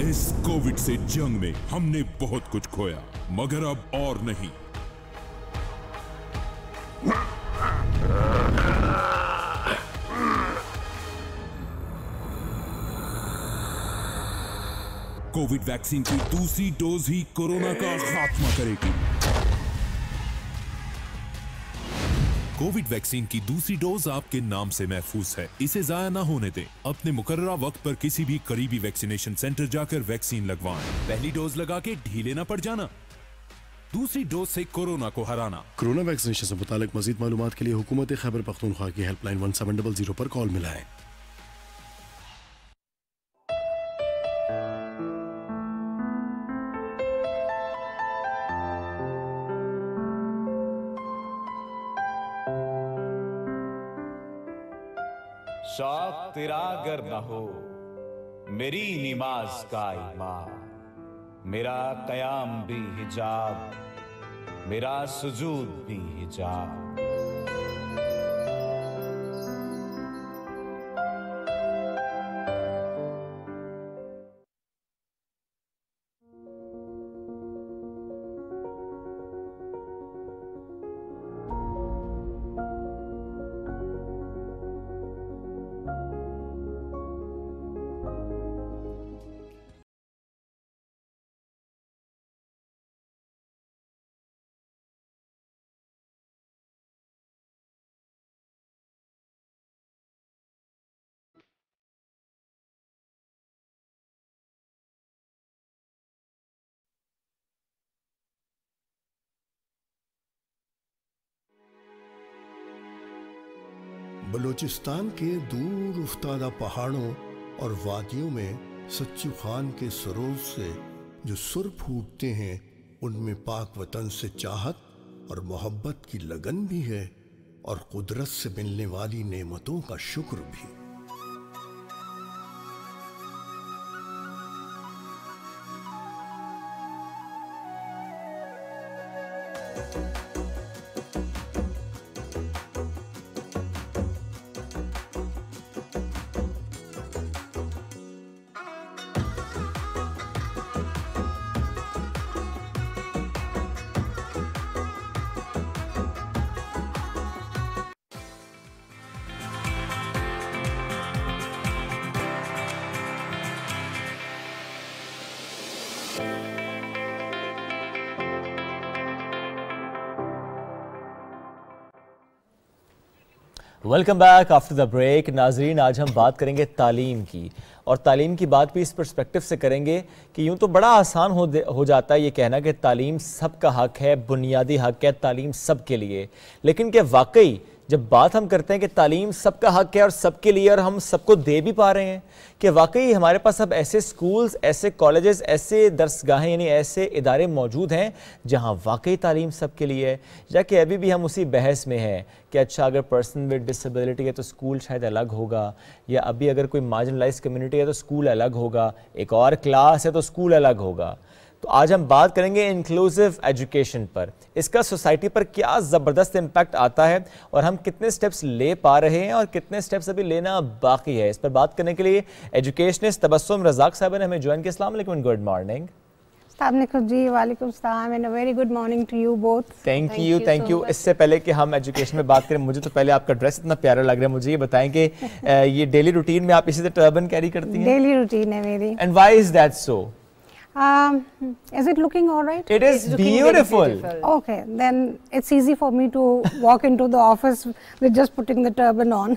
اس کووڈ سے جنگ میں ہم نے بہت کچھ کھویا، مگر اب اور نہیں. کووڈ ویکسین کی دوسری ڈوز ہی کورونا کا خاتمہ کرے گی. کووڈ ویکسین کی دوسری ڈوز آپ کے نام سے محفوظ ہے، اسے ضائع نہ ہونے دیں. اپنے مقررہ وقت پر کسی بھی قریبی ویکسینیشن سینٹر جا کر ویکسین لگوائیں. پہلی ڈوز لگا کے ڈھیلے نہ پڑ جانا، دوسری ڈوز سے کورونا کو ہرانا. کورونا ویکسینیشن سے متعلق مزید معلومات کے لیے حکومت خیبر پختونخوا کی ہیلپ لائن 1700 پر کال ملائیں. شوق تیرا گر نہ ہو میری نماز کا ایمان، میرا قیام بھی حجاب، میرا سجود بھی حجاب. بلوچستان کے دور افتادہ پہاڑوں اور وادیوں میں سچو خان کے سروز سے جو سر پھوٹتے ہیں، ان میں پاک وطن سے چاہت اور محبت کی لگن بھی ہے، اور قدرت سے ملنے والی نعمتوں کا شکر بھی. Welcome back after the break. ناظرین، آج ہم بات کریں گے تعلیم کی، اور تعلیم کی بات بھی اس پرسپیکٹو سے کریں گے کہ یوں تو بڑا آسان ہو جاتا ہے یہ کہنا کہ تعلیم سب کا حق ہے، بنیادی حق ہے، تعلیم سب کے لیے. لیکن کہ واقعی جب بات ہم کرتے ہیں کہ تعلیم سب کا حق ہے اور سب کے لیے، اور ہم سب کو دے بھی پا رہے ہیں، کہ واقعی ہمارے پاس اب ایسے سکولز، ایسے کالجز، ایسے درسگاہیں، یعنی ایسے ادارے موجود ہیں جہاں واقعی تعلیم سب کے لیے ہے. یا کہ ابھی بھی ہم اسی بحث میں ہیں کہ اچھا اگر پرسن ود ڈسیبلٹی ہے تو سکول شاید الگ ہوگا، یا ابھی اگر کوئی مارجنلائز کمیونٹی ہے تو سکول الگ ہوگا، ایک اور کلاس ہے تو سکول الگ ہوگا. تو آج ہم بات کریں گے انکلوسیو ایجوکیشن پر. اس کا سوسائٹی پر کیا زبردست امپیکٹ آتا ہے، اور ہم کتنے سٹیپس لے پا رہے ہیں اور کتنے سٹیپس ابھی لینا باقی ہے. اس پر بات کرنے کے لیے ایجوکیشنسٹ تبسم رزاق صاحبہ نے ہمیں جوائن کیا. السلام علیکم، گڈ مارننگ. السلام علیکم جی. وعلیکم السلام and very good morning to you both. Thank you. اس سے پہلے کہ ہم ایجوکیشن میں بات کریں، مجھے تو پہلے آپ کا ڈریس اتنا پیارا لگ رہا ہے. مجھے یہ بتائیں کہ یہ ڈیلی روٹین میں آپ اسی طرح ٹربن کیری کرتی ہیں؟ ڈیلی روٹین ہے میری. And why is that so? Is it looking all right? It is beautiful. Okay, then it's easy for me to walk into the office with just putting the turban on.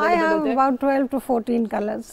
I have about 12 to 14 colors.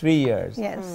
3 years. Yes.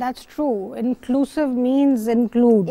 That's true. Inclusive means include.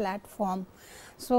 platform. So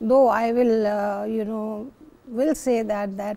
Though I will will say that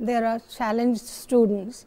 there are challenged students.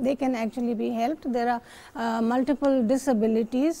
they can actually be helped. There are multiple disabilities,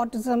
autism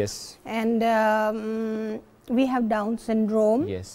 yes, and we have Down syndrome, yes,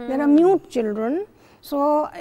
there are mute children. So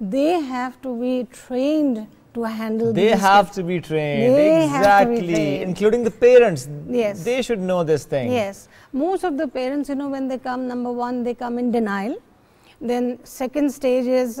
they have to be trained to handle they these have kids. to be trained, They exactly, have to be trained. including the parents. Yes, they should know this thing. Yes, most of the parents, when they come, number one, they come in denial. Then second stage is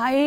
high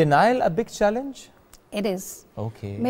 denial a big challenge? It is. Okay.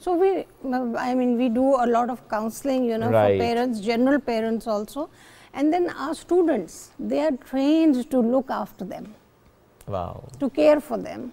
So we do a lot of counseling, for parents, general parents also, and then our students, they are trained to look after them, to care for them,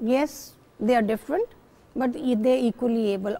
yes they are different but they equally able।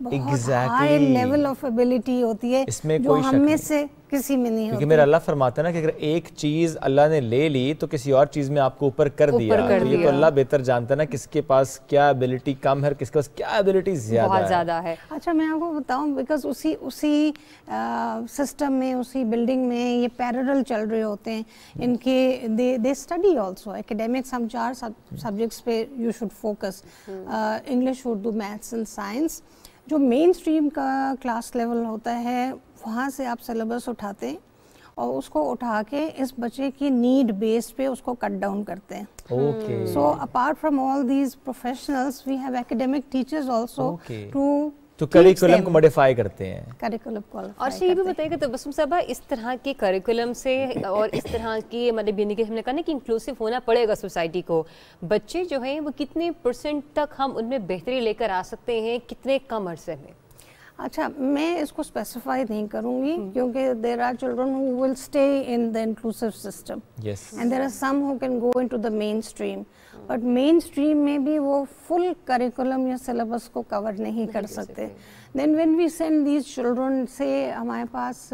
بہت high level of ability ہوتی ہے جو ہم میں سے کسی میں نہیں ہوتی. کیونکہ میرا اللہ فرماتا ہے نا کہ اگر ایک چیز اللہ نے لے لی تو کسی اور چیز میں آپ کو اوپر کر دیا. تو یہ تو اللہ بہتر جانتا ہے نا کس کے پاس کیا ایبلٹی کم ہے کس کے پاس کیا ایبلٹی زیادہ ہے. اچھا میں آپ کو بتاؤں بیکاز اسی سسٹم میں اسی بلڈنگ میں یہ پیرلل چل رہے ہوتے ہیں ان کے دے اسٹڈی آلسو ایکیڈیمکس. ہم 4 سبجیکٹس پہ you should focus, English, Urdu, maths and science. جو مین اسٹریم کا کلاس لیول ہوتا ہے وہاں سے آپ سلیبس اٹھاتے ہیں اور اس کو اٹھا کے اس بچے کی نیڈ بیس پہ اس کو کٹ ڈاؤن کرتے ہیں. So apart from all these professionals we have academic teachers also تو کریکولم کو موڈیفائی کرتے ہیں. اور یہ بھی بتائیے کہ تبسم صاحبہ اس طرح کے کریکولم سے اور اس طرح کی مطلب یعنی کہ ہم نے کہا نا کہ انکلوسیو ہونا پڑے گا سوسائٹی کو, بچے جو ہیں وہ کتنے پرسنٹ تک ہم ان میں بہتری لے کر آ سکتے ہیں, کتنے کم عرصے میں؟ اچھا میں اس کو اسپیسیفائی نہیں کروں گی کیونکہ there are children who will stay in the inclusive system and there are some who can go into the mainstream, but mainstream میں بھی وہ فل کریکولم یا سلیبس کو کور نہیں کر سکتے. Then when we send these children سے ہمارے پاس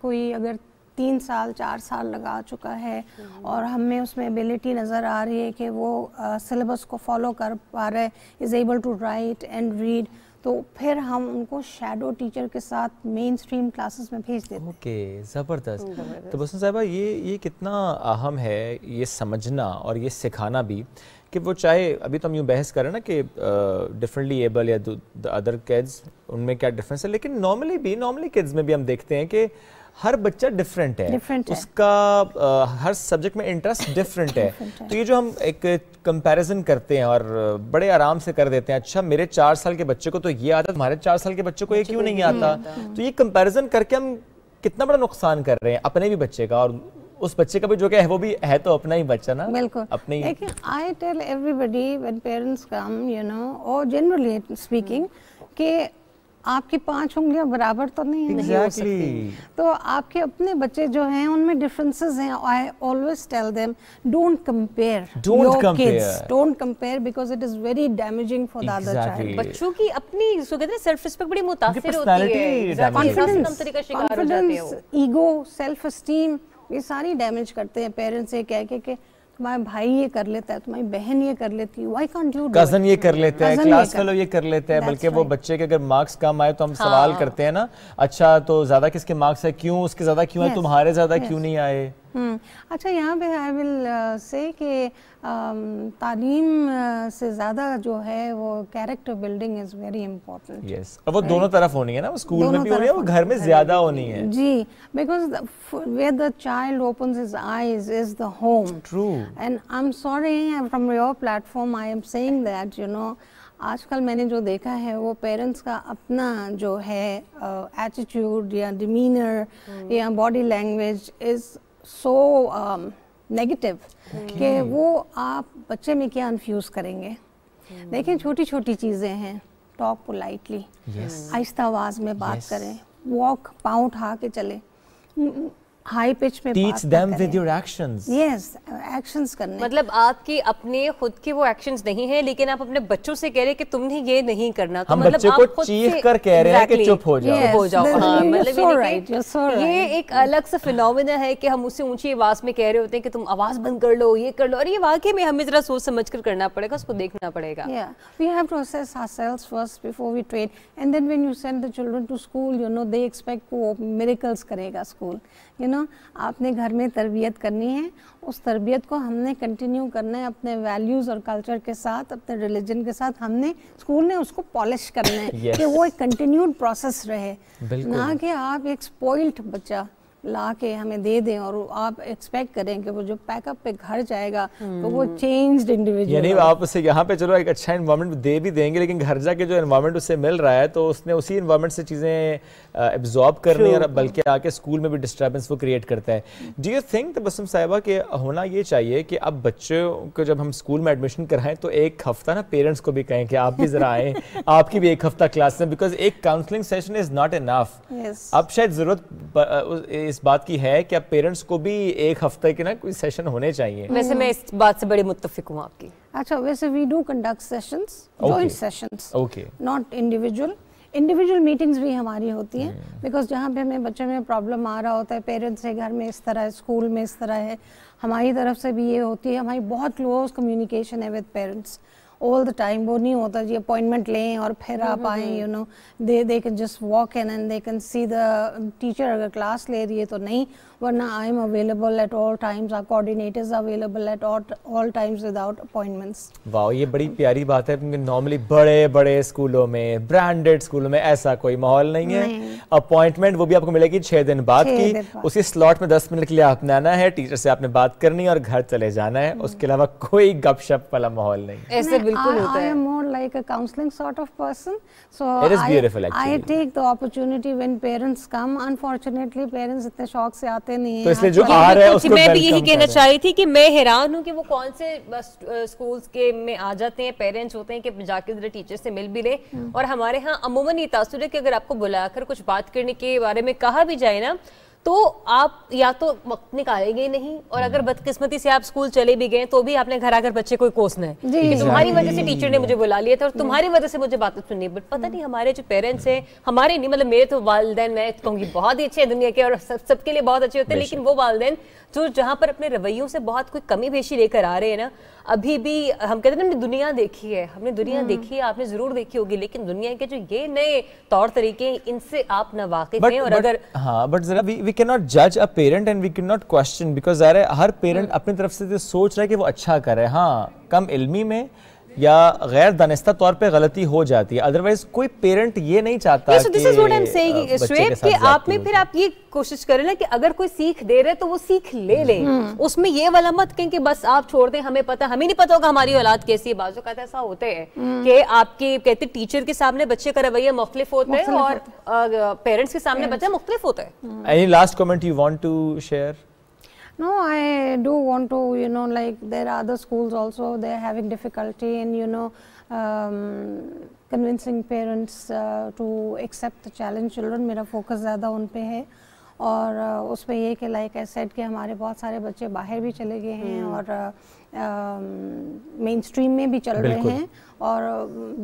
کوئی اگر 3 سال 4 سال لگا چکا ہے اور ہمیں اس میں ایبلٹی نظر آ رہی ہے کہ وہ سلیبس کو فالو کر پا رہا ہے, is able to write and read, تو پھر ہم ان کو شیڈو ٹیچر کے ساتھ مین اسٹریم کلاسز میں بھیج دیتے ہیں. اوکے, زبردست. تو بسم صاحبہ یہ کتنا اہم ہے یہ سمجھنا اور یہ سکھانا بھی کہ وہ چاہے ابھی تو ہم یوں بحث کر رہے ہیں نا کہ ڈفرینٹلی ایبل یا ادر کڈز ان میں کیا ڈفرینس ہے, لیکن نارملی کڈز میں بھی ہم دیکھتے ہیں کہ ہر بچہ ڈفرینٹ ہے, اس کا ہر سبجیکٹ میں انٹرسٹ ڈفرینٹ ہے. تو یہ جو ہم ایک کمپیریزن کرتے ہیں اور بڑے آرام سے کر دیتے ہیں, اچھا میرے 4 سال کے بچے کو تو یہ آتا ہے, تمہارے 4 سال کے بچے کو یہ کیوں نہیں آتا, تو یہ کمپیریزن کر کے ہم کتنا بڑا نقصان کر رہے ہیں اپنے بھی بچے کا اور اس بچے کا بھی جو کہ ہے وہ بھی ہے تو اپنا ہی بچہ نا. بالکل اپنے لیکن I tell everybody when parents come you know اور جنرلی اسپیکنگ کہ آپ کی 5 انگلیاں برابر تو نہیں ہو سکتی, تو آپ کے اپنے بچے جو ہیں ان میں ڈفرینسز ہیں. I always tell them don't compare your kids, don't compare because it is very damaging for the other child. بچوں کی اپنی سو کہتے ہیں سیلف ریسپیکٹ بڑی متاثر ہوتی ہے, کانفیڈنس, ایگو, سیلف اسٹیم, یہ ساری ڈیمیج کرتے ہیں پیرنٹس یہ کہہ کے کہ تمہارا بھائی یہ کر لیتا ہے, تمہاری بہن یہ کر لیتی ہے, why can't you do it? Cousin یہ کر لیتا ہے, کلاس فیلو یہ کر لیتا ہے, بلکہ وہ بچے کے اگر مارکس کم آئے تو ہم سوال کرتے ہیں نا, اچھا تو زیادہ کس کے مارکس ہے, کیوں اس کے زیادہ کیوں ہے, تمہارے زیادہ کیوں نہیں آئے. اچھا یہاں پہ آئی ول سے کہ تعلیم سے زیادہ جو ہے وہ character building is very important. Yes, اور وہ دونوں طرف ہونی ہے نا, وہ اسکول میں بھی ہونی ہے, وہ گھر میں زیادہ ہونی ہے. جی, because where the child opens his eyes is the home. True. And I'm sorry from your platform I am saying that you know آج کل میں نے جو دیکھا ہے وہ پیرنٹس کا اپنا جو ہے ایٹیٹیوڈ یا ڈیمینر یا body language is so negative کہ وہ آپ بچے میں کیا انفیوز کریں گے. دیکھیں چھوٹی چھوٹی چیزیں ہیں, ٹاک پولائٹلی, آہستہ آواز میں بات کریں, واک پاؤں اٹھا کے چلیں, ہائی پچ میں teach them with your actions. Yes, actions کرنے. مطلب آپ کے اپنے خود کے وہ ایکشنز نہیں ہیں لیکن آپ اپنے بچوں سے کہہ رہے کہ تم نے یہ نہیں کرنا, تو ہم بچے کو چیخ کر کہہ رہے ہیں کہ چپ ہو جاؤ, ہو جاؤ. ہاں مطلب یہ ایک الگ سا فینومینا ہے کہ ہم اسے اونچی آواز میں کہہ رہے ہوتے ہیں کہ تم آواز بند کر لو, یہ کر لو, اور یہ واقعی میں ہمیں ذرا سوچ سمجھ کر کرنا پڑے گا, اس کو دیکھنا پڑے گا. We have to assess ourselves first before we train, and then when you send the children to school, you know they expect وہ miracles کرے گا اسکول. You know آپ نے گھر میں تربیت کرنی ہے, اس تربیت کو ہم نے کنٹینیو کرنا ہے اپنے ویلیوز اور کلچر کے ساتھ, اپنے ریلیجن کے ساتھ. ہم نے اسکول نے اس کو پالش کرنا ہے کہ وہ ایک کنٹینیوڈ پروسیس رہے, نہ کہ آپ ایک اسپوائلڈ بچہ لا کے ہمیں دے دیں اور آپ ایکسپیکٹ کریں کہ وہ جو پیک اپ پہ گھر جائے گا تو وہ چینجڈ انڈیویجول. یعنی آپ اسے یہاں پہ چلو ایک اچھا انوائرمنٹ دے بھی دیں گے, لیکن گھر جا کے جو انوائرمنٹ اسے مل رہا ہے تو اس نے اسی انوائرمنٹ سے چیزیں ایبزارب کرنی اور بلکہ آ کے اسکول میں بھی ڈسٹربنس وہ کریٹ کرتا ہے. ڈو یو تھنک تبسم صاحبہ کہ ہونا یہ چاہیے کہ اب بچوں کو جب ہم اسکول میں ایڈمیشن کرائیں تو ایک ہفتہ نا پیرنٹس کو بھی کہیں کہ آپ بھی ذرا آئیں, آپ کی بھی ایک ہفتہ کلاس میں, بیکاز ایک counselling session is not enough. اب شاید ضرورت اس بات کی ہے کہ اب پیرنٹس کو بھی ایک ہفتے کے نا کوئی سیشن ہونے چاہیے. ویسے میں اس بات سے بڑی متفق ہوں آپ کی. اچھا ویسے we do conduct sessions, joint sessions, not individual meetings بھی ہماری ہوتی ہیں, بیکاز جہاں پہ ہمیں بچے میں پرابلم آ رہا ہوتا ہے, پیرنٹس سے گھر میں اس طرح ہے, اسکول میں اس طرح ہے, ہماری طرف سے بھی یہ ہوتی ہے, ہماری بہت کلوز کمیونیکیشن ہے with parents all the time. وہ نہیں ہوتا جی اپوائنٹمنٹ لیں اور پھر آپ آئیں, you know they can just walk in and they can see the teacher اگر کلاس لے رہی ہے تو نہیں, ورنہ I am available at all times, our coordinators are available at all times without appointments. واو, یہ بڑی پیاری بات ہے کیونکہ نارملی بڑے بڑے اسکولوں میں, برانڈڈ اسکولوں میں ایسا کوئی ماحول نہیں ہے. اپوائنٹمنٹ وہ بھی آپ کو ملے گی 6 دن بعد کی, اسی سلاٹ میں 10 منٹ کے لیے آپ نے آنا ہے, ٹیچر سے آپ نے بات کرنی ہے اور گھر چلے جانا ہے, اس کے علاوہ کوئی گپ شپ والا ماحول نہیں. ایسے بالکل ہوتا ہے. I am more like a counseling sort of person, so it is beautiful actually. I take the opportunity when parents come. Unfortunately parents اتنے شوق سے آتے نہیں ہیں, تو اس لیے جو آ رہا ہے اس کو میں بھی یہی کہنا چاہی تھی کہ میں حیران ہوں کہ وہ کون سے اسکولس کے میں آ جاتے ہیں, پیرنٹس ہوتے ہیں کہ جا کے ذرا ٹیچر سے مل بھی لے, اور ہمارے ہاں عموماً یہ تاثر ہے کہ اگر آپ کو بلا کر کچھ بات کرنے کے بارے میں کہا بھی جائے نا تو آپ یا تو وقت نکالیں گے نہیں, اور اگر بدقسمتی سے آپ اسکول چلے بھی گئے تو بھی آپ نے گھر آ کر بچے کو کوسنا ہے کہ تمہاری وجہ سے ٹیچر نے مجھے بلا لیا تھا اور تمہاری وجہ سے مجھے باتیں سننی. بٹ پتہ نہیں ہمارے جو پیرنٹس ہیں, ہمارے نہیں مطلب میرے تو والدین میں کہوں گی بہت ہی اچھے ہیں دنیا کے اور سب کے لیے بہت اچھے ہوتے ہیں, لیکن وہ والدین جو جہاں پر اپنے رویوں سے بہت کوئی کمی بیشی لے کر آ رہے ہیں نا, ابھی بھی ہم کہتے ہیں ہم نے دنیا دیکھی ہے, ہم نے دنیا دیکھی ہے, آپ نے ضرور دیکھی ہوگی, لیکن دنیا کے جو یہ نئے طور طریقے ان سے آپ نہ واقف ہیں. اور اگر ہاں بٹ ذرا وی کین ناٹ جج a parent and we can not question, because ظاہر ہے ہر پیرنٹ اپنی طرف سے سوچ رہا ہے کہ وہ اچھا کرے. ہاں کم علمی میں یا غیر دانستہ طور پہ غلطی ہو جاتی ہے, ادروائز کوئی پیرنٹ یہ نہیں چاہتا کہ آپ میں پھر آپ یہ کوشش کریں نا کہ اگر کوئی سیکھ دے رہے تو وہ سیکھ لے لیں, اس میں یہ والا مت کہیں کہ بس آپ چھوڑ دیں, ہمیں نہیں پتا ہوگا ہماری اولاد کیسی ہے. بعض اوقات ایسا ہوتا ہے کہ آپ کے کہتے ٹیچر کے سامنے بچے کا رویہ مختلف ہوتا ہے اور پیرنٹس کے سامنے بچہ مختلف ہوتا ہے. Any last comment you want to share? No, I do want to, you know, like there are other schools also, they are having difficulty in, you know, convincing parents to accept the challenge children. میرا focus زیادہ ان پہ ہے, اور اس پہ یہ کہ like I said کہ ہمارے بہت سارے بچے باہر بھی چلے گئے ہیں اور مین اسٹریم میں بھی چل رہے ہیں, اور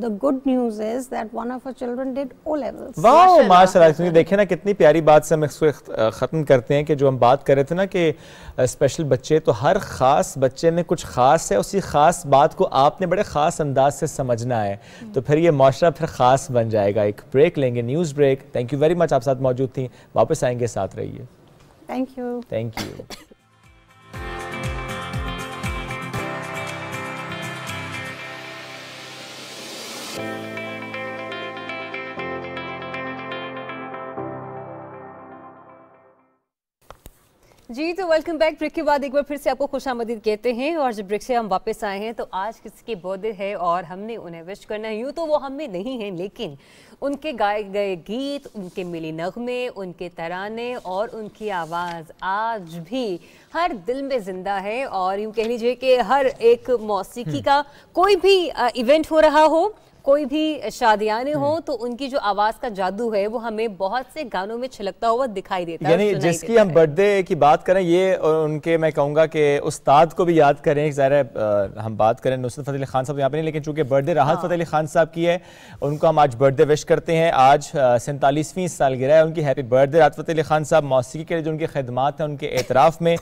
the good news is that one of our children did O levels. واو ماشاءاللہ. دیکھیں نا کتنی پیاری بات سے ہم اس کو ختم کرتے ہیں کہ جو ہم بات کر رہے تھے نا کہ اسپیشل بچے, تو ہر خاص بچے میں کچھ خاص ہے, اسی خاص بات کو آپ نے بڑے خاص انداز سے سمجھنا ہے, تو پھر یہ معاشرہ پھر خاص بن جائے گا. ایک بریک لیں گے, news break. Thank you very much, آپ ساتھ موجود تھیں, واپس آئیں گے, ساتھ رہیے. Thank you. Thank you. جی تو ویلکم بیک. بریک کے بعد ایک بار پھر سے آپ کو خوش آمدید کہتے ہیں, اور جب بریک سے ہم واپس آئے ہیں تو آج کسی کی برتھ ڈے ہے اور ہم نے انہیں وش کرنا ہے. یوں تو وہ ہم میں نہیں ہیں, لیکن ان کے گائے گئے گیت, ان کے ملی نغمے, ان کے ترانے اور ان کی آواز آج بھی ہر دل میں زندہ ہے. اور یوں کہہ لیجیے کہ ہر ایک موسیقی کا کوئی بھی ایونٹ ہو رہا ہو, کوئی بھی شادیانے ہوں, تو ان کی جو آواز کا جادو ہے وہ ہمیں بہت سے گانوں میں چھلکتا ہوا دکھائی دیتا ہے. یعنی جس کی ہم برتھ ڈے کی بات کریں, یہ ان کے میں کہوں گا کہ استاد کو بھی یاد کریں. ظاہر ہے ہم بات کریں نصرت فتح علی خان صاحب یہاں پہ نہیں, لیکن چونکہ برتھ ڈے راحت فتح علی خان صاحب کی ہے, ان کو ہم آج برتھ ڈے وش کرتے ہیں. آج 47ویں سالگرہ ہے ان کی. Happy birth day Rahat Fateh Ali Khan صاحب. موسیقی کے لیے جو ان کی خدمات ہیں, ان کے اعتراف میں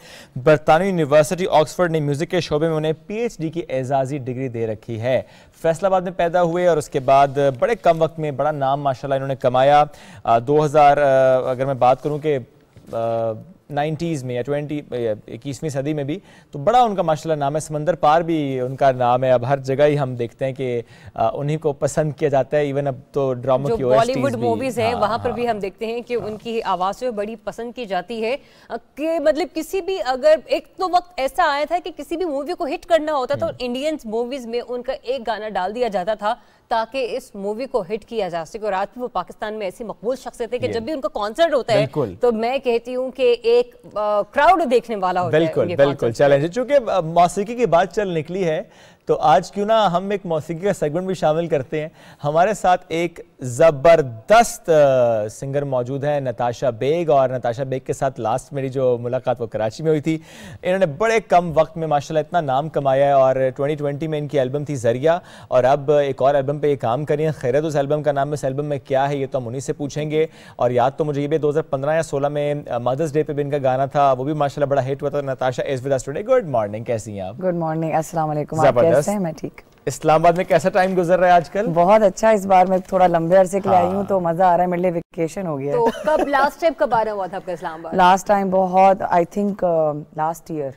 برطانوی یونیورسٹی آکسفورڈ نے میوزک کے شعبے میں انہیں PhD کی اعزازی ڈگری دے رکھی ہے. فیصل آباد میں پیدا ہوئے اور اس کے بعد بڑے کم وقت میں بڑا نام ماشاءاللہ انہوں نے کمایا. 2000 اگر میں بات کروں کہ 90s میں یا 21ویں صدی میں بھی, تو بڑا ان کا ماشاءاللہ نام ہے. سمندر پار بھی ان کا نام ہے. اب ہر جگہ ہی ہم دیکھتے ہیں کہ انہی کو پسند کیا جاتا ہے. ایون اب تو ڈراموں کی بالی ووڈ موویز ہیں وہاں پر بھی ہم دیکھتے ہیں کہ ان کی آواز سے بڑی پسند کی جاتی ہے. کہ مطلب کسی بھی اگر ایک تو وقت ایسا آیا تھا کہ کسی بھی مووی کو ہٹ کرنا ہوتا تو انڈین موویز میں ان کا ایک گانا ڈال دیا جاتا تھا تاکہ اس مووی کو ہٹ کیا جا سکے. اور آج بھی وہ پاکستان میں ایسی مقبول شخصیت ہے کہ جب بھی ان کا کانسرٹ ہوتا ہے تو میں کہتی ہوں کہ ایک کراؤڈ دیکھنے والا ہوتا ہے. بالکل بالکل چیلنج. چونکہ موسیقی کی بات چل نکلی ہے تو آج کیوں نہ ہم ایک موسیقی کا سیگمنٹ بھی شامل کرتے ہیں. ہمارے ساتھ ایک زبردست سنگر موجود ہے نتاشا بیگ, اور نتاشا بیگ کے ساتھ لاسٹ میری جو ملاقات وہ کراچی میں ہوئی تھی. انہوں نے بڑے کم وقت میں ماشاءاللہ اتنا نام کمایا ہے, اور 2020 میں ان کی البم تھی ذریعہ, اور اب ایک اور البم پہ یہ کام کر رہی ہیں. خیرت اس البم کا نام ہے, اس البم میں کیا ہے یہ تو ہم انہیں سے پوچھیں گے. اور یاد تو مجھے یہ بھی 2015 یا 16 میں مدرس ڈے پہ بھی ان کا گانا تھا, وہ بھی ماشاءاللہ بڑا ہٹ ہوا تھا. Natasha is with us today. Good morning, کیسی ہیں آپ؟ گڈ مارننگ, السلام علیکم. آپ کیسے ہیں؟ میں ٹھیک. اسلام آباد میں کیسا ٹائم گزر رہا ہے آج کل؟ بہت اچھا. اس بار میں تھوڑا لمبے عرصے کے لیے آئی ہوں تو مزہ آ رہا ہے, میرے لیے ویکیشن ہو گیا. تو کب لاسٹ ٹائم کب آنا ہوا تھا آپ کا اسلام آباد؟ لاسٹ ٹائم بہت آئی تھنک لاسٹ ایئر,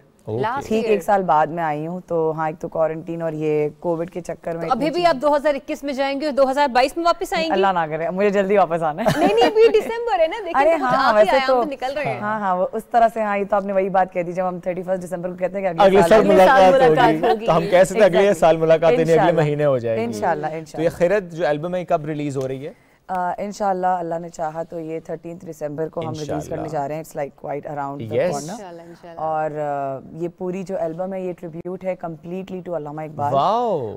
ٹھیک 1 سال بعد میں آئی ہوں. تو ہاں ایک تو کوارنٹین اور یہ کووڈ کے چکر میں. ابھی بھی آپ 2021 میں جائیں گے, 2022 میں واپس آئیں گے؟ اللہ نہ کرے, مجھے جلدی واپس آنا ہے. نہیں ابھی دسمبر ہے نا, دیکھیں ہاں ویسے تو نکل رہے ہیں. ہاں وہ اس طرح سے. ہاں یہ تو آپ نے وہی بات کہہ دی جب ہم 31 دسمبر کو کہتے ہیں کہ اگلے سال ملاقات ہوگی, تو ہم کہہ سکتے ہیں اگلے سال ملاقات نہیں, اگلے مہینے ہو جائے گی انشاءاللہ. تو یہ خیرت جو البم ہے کب ریلیز ہو رہی ہے؟ انشاءاللہ اللہ نے چاہا تو یہ 13 دسمبر کو ہم ریلیز کرنے جا رہے ہیں. It's like quite around the corner. اور یہ پوری جو البم ہے یہ ٹریبیوٹ ہے کمپلیٹلی ٹو علامہ اقبال.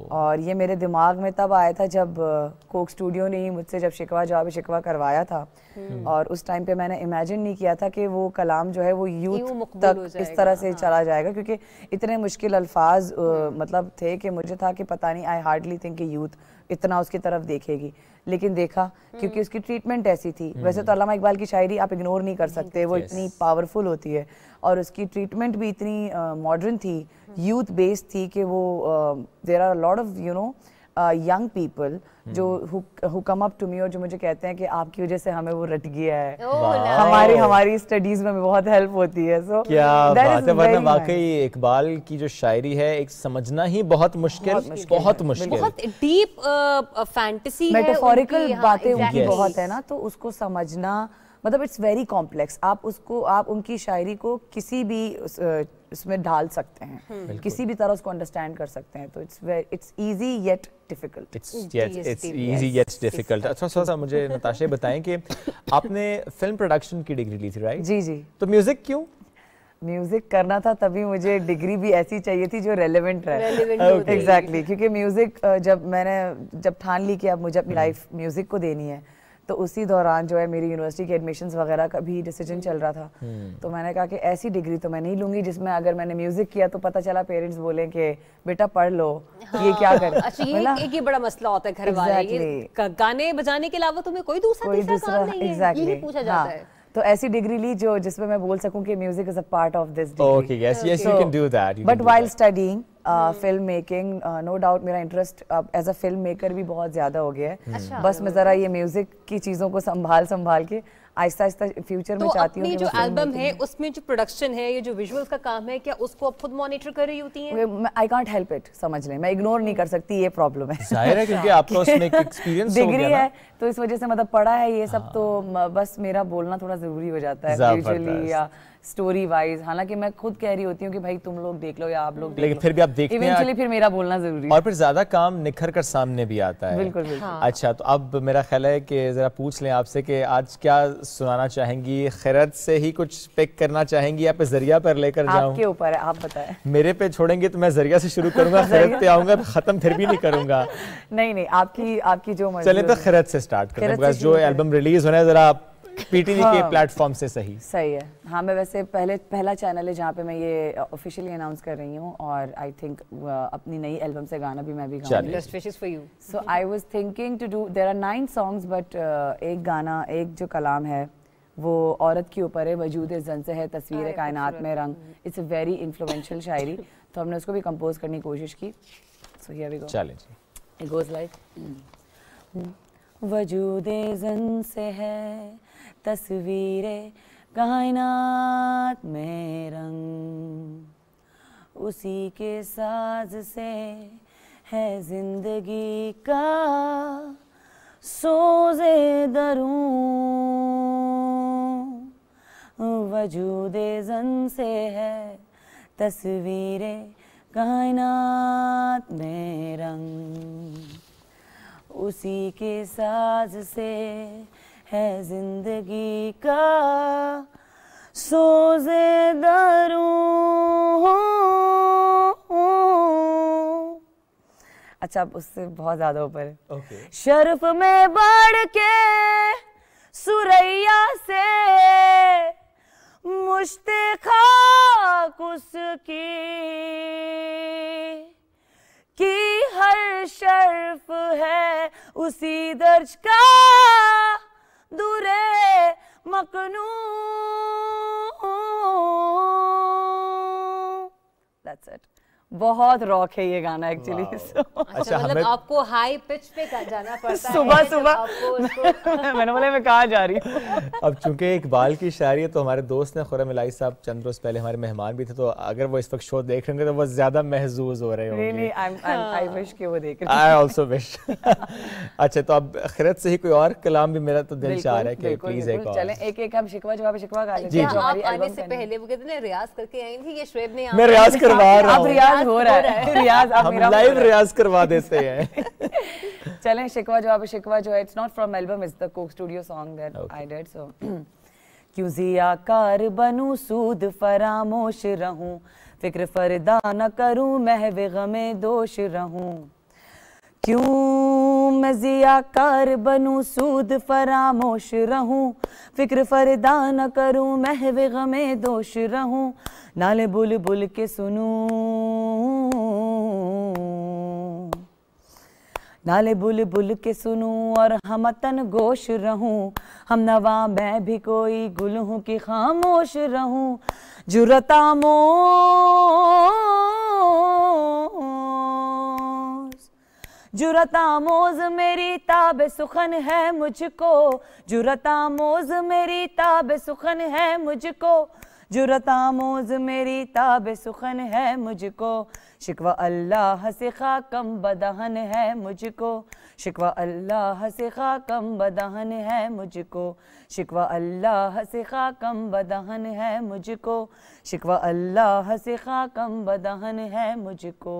اور یہ میرے دماغ میں تب آیا تھا جب کوک اسٹوڈیو نے ہی مجھ سے جب شکوہ جواب شکوہ کروایا تھا, اور اس ٹائم پہ میں نے امیجن نہیں کیا تھا کہ وہ کلام جو ہے وہ یوتھ تک اس طرح سے چلا جائے گا, کیونکہ اتنے مشکل الفاظ مطلب تھے کہ مجھے تھا کہ پتہ نہیں, آئی ہارڈلی تھنک کہ یوتھ اتنا اس کی طرف دیکھے گی. لیکن دیکھا کیونکہ اس کی ٹریٹمنٹ ایسی تھی. ویسے تو علامہ اقبال کی شاعری آپ اگنور نہیں کر سکتے, وہ اتنی پاورفل ہوتی ہے, اور اس کی ٹریٹمنٹ بھی اتنی ماڈرن تھی, یوتھ بیسڈ تھی کہ وہ there are lot of you know young people جو who come up to me اور جو مجھے کہتے ہیں کہ آپ کی وجہ سے ہمیں وہ رٹ گیا ہے, ہماری اسٹڈیز میں بہت ہیلپ ہوتی ہے. سو کیا بات ہے, ورنہ واقعی اقبال کی جو شاعری ہے ایک سمجھنا ہی بہت مشکل, بہت مشکل, بہت ڈیپ فینٹیسی ہے, میٹافوریکل باتیں ان کی بہت ہے نا, تو اس کو سمجھنا مطلب اٹس ویری کمپلیکس. آپ ان کی شاعری کو کسی بھی اس میں ڈھال سکتے ہیں, کسی بھی طرح اس کو انڈرسٹینڈ کر سکتے ہیں. تو اٹس ایزی یٹ ڈیفیکلٹ. اچھا سا مجھے نتاشا بتائیں کہ آپ نے فلم پروڈکشن کی ڈگری لی تھی, رائٹ؟ جی. تو میوزک کیوں؟ میوزک کرنا تھا تبھی مجھے ڈگری بھی ایسی چاہیے تھی جو ریلیونٹ رہے. ایگزیکٹلی, کیونکہ میوزک جب ٹھان لی کہ اب مجھے اپنی لائف میوزک کو دینی ہے, تو اسی دوران جو ہے میری یونیورسٹی کے ایڈمیشنز وغیرہ کا بھی ڈیسیجن چل رہا تھا. تو میں نے کہا کہ ایسی ڈگری تو میں نہیں لوں گی جس میں اگر میں نے میوزک کیا تو پتہ چلا پیرنٹس بولیں کہ بیٹا پڑھ لو, یہ کیا کریں. یہ بڑا مسئلہ ہوتا ہے گھر والے, گانے بجانے کے علاوہ تمہیں کوئی دوسرا کام نہیں ہے, یہی پوچھا جاتا ہے. تو ایسی ڈگری لی جس میں میں بول سکوں کہ music is a part of this degree. Okay, yes, you can do that. But while studying film making, no doubt میرا interest as a film maker بھی بہت زیادہ ہو گیا ہے. بس میں ذرا یہ میوزک کی چیزوں کو سنبھال کے آہستہ آہستہ فیوچر میں چاہتی ہوں. تو اپنی جو البم ہے اس میں جو پروڈکشن ہے, یہ جو ویژولز کا کام ہے, کیا اس کو آپ خود مانیٹر کر رہی ہوتی ہیں؟ آئی کانٹ ہیلپ اٹ, سمجھ لیں, میں اگنور نہیں کر سکتی, یہ پرابلم ہے. ظاہر ہے کیونکہ آپ کو اس میں ایکسپیرینس ہو گیا ڈگری ہے, تو اس وجہ سے مطلب پڑھا ہے یہ سب, تو بس میرا بولنا تھوڑا ضروری ہو جاتا ہے یوزلی, یا اسٹوری وائز. حالانکہ میں خود کہہ رہی ہوتی ہوں کہ بھائی تم لوگ دیکھ لو یا آپ لوگ, لیکن پھر بھی آپ دیکھتے ہیں ایونچولی پھر میرا بولنا ضروری ہے, اور پھر زیادہ کام نکھر کر سامنے بھی آتا ہے. بالکل. اچھا, تو اب میرا خیال ہے کہ ذرا پوچھ لیں آپ سے کہ آج کیا سنانا چاہیں گی؟ خیرت سے ہی کچھ پک کرنا چاہیں گی یا پہ ذریعہ پر لے کر جاؤں؟ آپ کے اوپر ہے, آپ بتائیں. میرے پہ چھوڑیں گے تو میں ذریعہ سے شروع کروں گا, خیرت پہ آؤں گا ختم پھر بھی نہیں کروں گا. نہیں, آپ کی جو مرضی. چلیں تو خیرت سے سٹارٹ کریں, بس جو البم ریلیز ہونا ہے ذرا پی ٹی وی کے پلیٹ فارم سے صحیح ہے. ہاں, میں ویسے پہلا چینل ہے جہاں پہ میں یہ آفیشیلی اناؤنس کر رہی ہوں, اور آئی تھنک اپنی نئی البم سے گانا بھی میں بھی گاؤں گی. So I was thinking to do, there are 9 songs, but ایک گانا, ایک جو کلام ہے وہ عورت کے اوپر ہے, وجود زن سے ہے تصویر کائنات میں رنگ. اٹس اے ویری انفلوئنشل شاعری, تو ہم نے اس کو بھی کمپوز کرنے کی کوشش کی. سو ہیئر وی گو. چلیں جی. اٹ گوز لائک, وجود زن سے ہے تصویر کائنات میں رنگ, اسی کے ساز سے ہے زندگی کا سوز دروں, وجود زن سے ہے تصویر کائنات میں رنگ, اسی کے ساز سے ہے زندگی کا سوز دروں. اچھا اس سے بہت زیادہ اوپر ہے. شرف میں بڑھ کے سریا سے مشت خاک اس کی ہر شرف ہے اسی درج کا درے مکنون. That's it. بہت راک ہے یہ گانا ایکچولی. اچھا مطلب آپ کو ہائی پچ پہ جانا پڑتا ہے صبح صبح. میں نے بولا میں کہاں جا رہی ہوں. اب چونکہ اقبال کی شاعری ہے تو ہمارے دوست نے خرم الہی صاحب چند روز پہلے ہمارے مہمان بھی تھے, تو اگر وہ اس وقت شو دیکھ رہے ہیں تو وہ زیادہ محظوظ ہو رہے ہوں گے. I wish کہ وہ دیکھ رہے. I also wish. اچھا تو اب خیرت سے ہی کوئی اور کلام بھی میرا تو دل چاہ رہا ہے کہ پلیز ایک اور. چلیں ایک ایک ہم شکوہ جواب شکوہ گا لیں. جی آپ آنے سے پہلے وہ کہتے ہیں ریاض کر کے آئی تھی, یہ شعیب نے میں ریاض کروا رہا ہوں. اب ریاض ہو رہا ہے. ریاض ہم لائیو ریاض کروا دیتے ہیں. چلیں شکوہ جواب شکوہ جو ہے it's not from album, it's the Coke Studio song that I did. So کیوں ضیاء کار بنوں سود فراموش رہوں, فکر فردا نہ کروں محو غم دوش رہوں. کیوں میں ضیاء کار بنوں سود فراموش رہوں, فکر فردا نہ کروں محو غم دوش رہوں. نالے بلبل کے سنوں, نالے بلبل کے سنوں اور ہمتن گوش رہوں. ہم نوا میں بھی کوئی گل ہوں کہ خاموش رہوں. جرأت آموز میری تاب سخن ہے مجھ کو, جرأت آموز میری تاب سخن ہے مجھ کو, جرأت آموز میری تاب سخن ہے مجھ کو. شکوہ اللہ سے خاکم بدہن ہے مجھ کو, شکوہ اللہ سے خاکم بدہن ہے مجھ کو, شکوہ اللہ سے خاکم بدہن ہے مجھ کو, شکوہ اللہ سے خاکم بدہن ہے مجھ کو.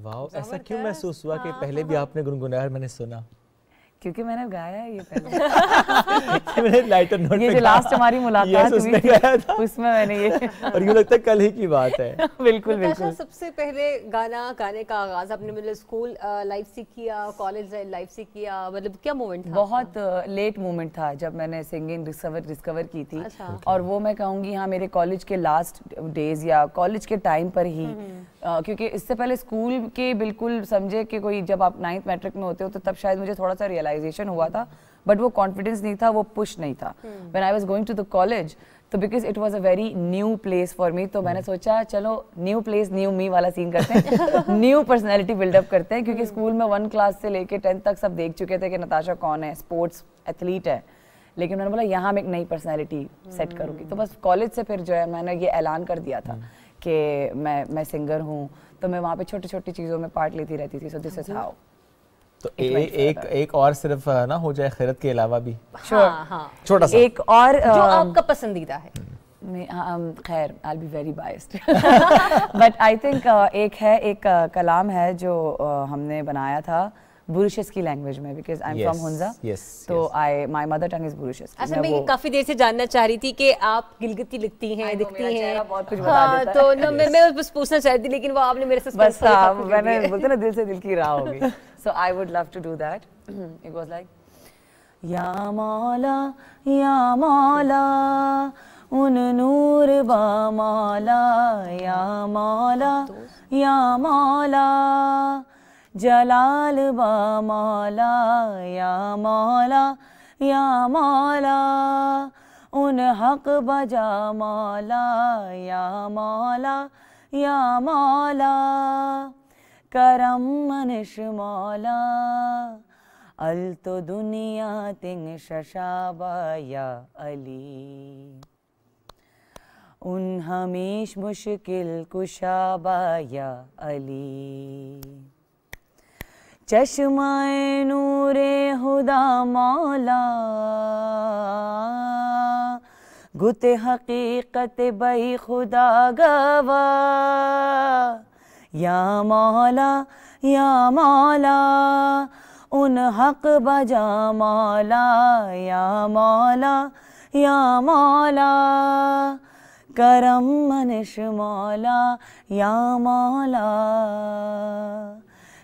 واو, ایسا کیوں محسوس ہوا کہ پہلے بھی آپ نے گنگنایا اور میں نے سنا؟ کیونکہ میں نے گایا ہے یہ پہلے. یہ جو لاسٹ ہماری ملاقات ہوئی تھی اس میں میں نے یہ, اور یوں لگتا ہے کل ہی کی بات ہے. بالکل بالکل. سب سے پہلے گانا گانے کا آغاز آپ نے مطلب اسکول لائف سے کیا, کالج لائف سے کیا, مطلب کیا مومنٹ تھا؟ بہت لیٹ مومنٹ تھا جب میں نے سنگنگ ڈسکور کی تھی. اور وہ میں کہوں گی ہاں میرے کالج کے لاسٹ ڈیز یا کالج کے ٹائم پر ہی, کیونکہ اس سے پہلے اسکول کے بالکل سمجھے کہ کوئی جب آپ 9th میٹرک میں ہوتے ہو تو تب شاید مجھے تھوڑا سا ریئلائزیشن ہوا تھا, بٹ وہ کانفیڈنس نہیں تھا, وہ پش نہیں تھا. when I was going to the college, تو because it was a very new place for me, تو میں نے سوچا چلو نیو پلیس نیو می والا سین کرتے ہیں, نیو پرسنالٹی بلڈ اپ کرتے ہیں. کیونکہ اسکول میں 1 کلاس سے لے کے 10th تک سب دیکھ چکے تھے کہ نتاشا کون ہے, اسپورٹس ایتھلیٹ ہے, لیکن میں نے بولا یہاں میں ایک نئی پرسنالٹی سیٹ کروں گی. تو بس کالج سے پھر جو ہے میں نے یہ اعلان کر دیا تھا کہ میں سنگر ہوں, تو میں وہاں پہ چھوٹی چھوٹی چیزوں میں پارٹ لیتی رہتی تھی. سو دس از ہاؤ. تو ایک اور صرف نہ ہو جائے خیرت کے علاوہ بھی چھوٹا سا ایک اور جو آپ کا پسندیدہ ہے. خیر I'll be very biased but I think ایک کلام ہے جو ہم نے بنایا تھا بروشس کی لینگویج میں, because I am from Hunza, تو مائی مدر ٹنگ از بروشس. اچھا میں یہ کافی دیر سے جاننا چاہ رہی تھی کہ آپ گلگتی لکھتی ہیں, دکھتی ہیں, بہت کچھ بتا دیتا ہے. تو میں بس پوچھنا چاہتی تھی, لیکن وہ آپ نے میرے سے بس میں نے بولتے نا دل سے دل کی راہ ہوگی. So I would love to do that. It was like یا مولا یا مولا ان نور با مولا, یا مولا یا مولا جلال با مولا, یا مولا یا مولا ان حق بجا مولا, یا مولا یا مولا کرم منش مولا التو دنیا تنگ ششابا یا علی ان ہمیش مشکل کشابا یا علی چشمائے نور خدا مولا گت حقیقت بئی خدا گوا, یا مولا یا مولا ان حق بجا مولا, یا مولا یا مولا کرم منش مولا, یا مولا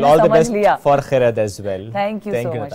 All the best for Khairat as well. Thank you so much.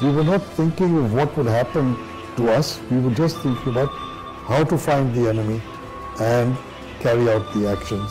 We were not thinking of what would happen to us. We were just thinking about how to find the enemy and carry out the actions.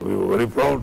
We were very proud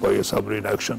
by a submarine action.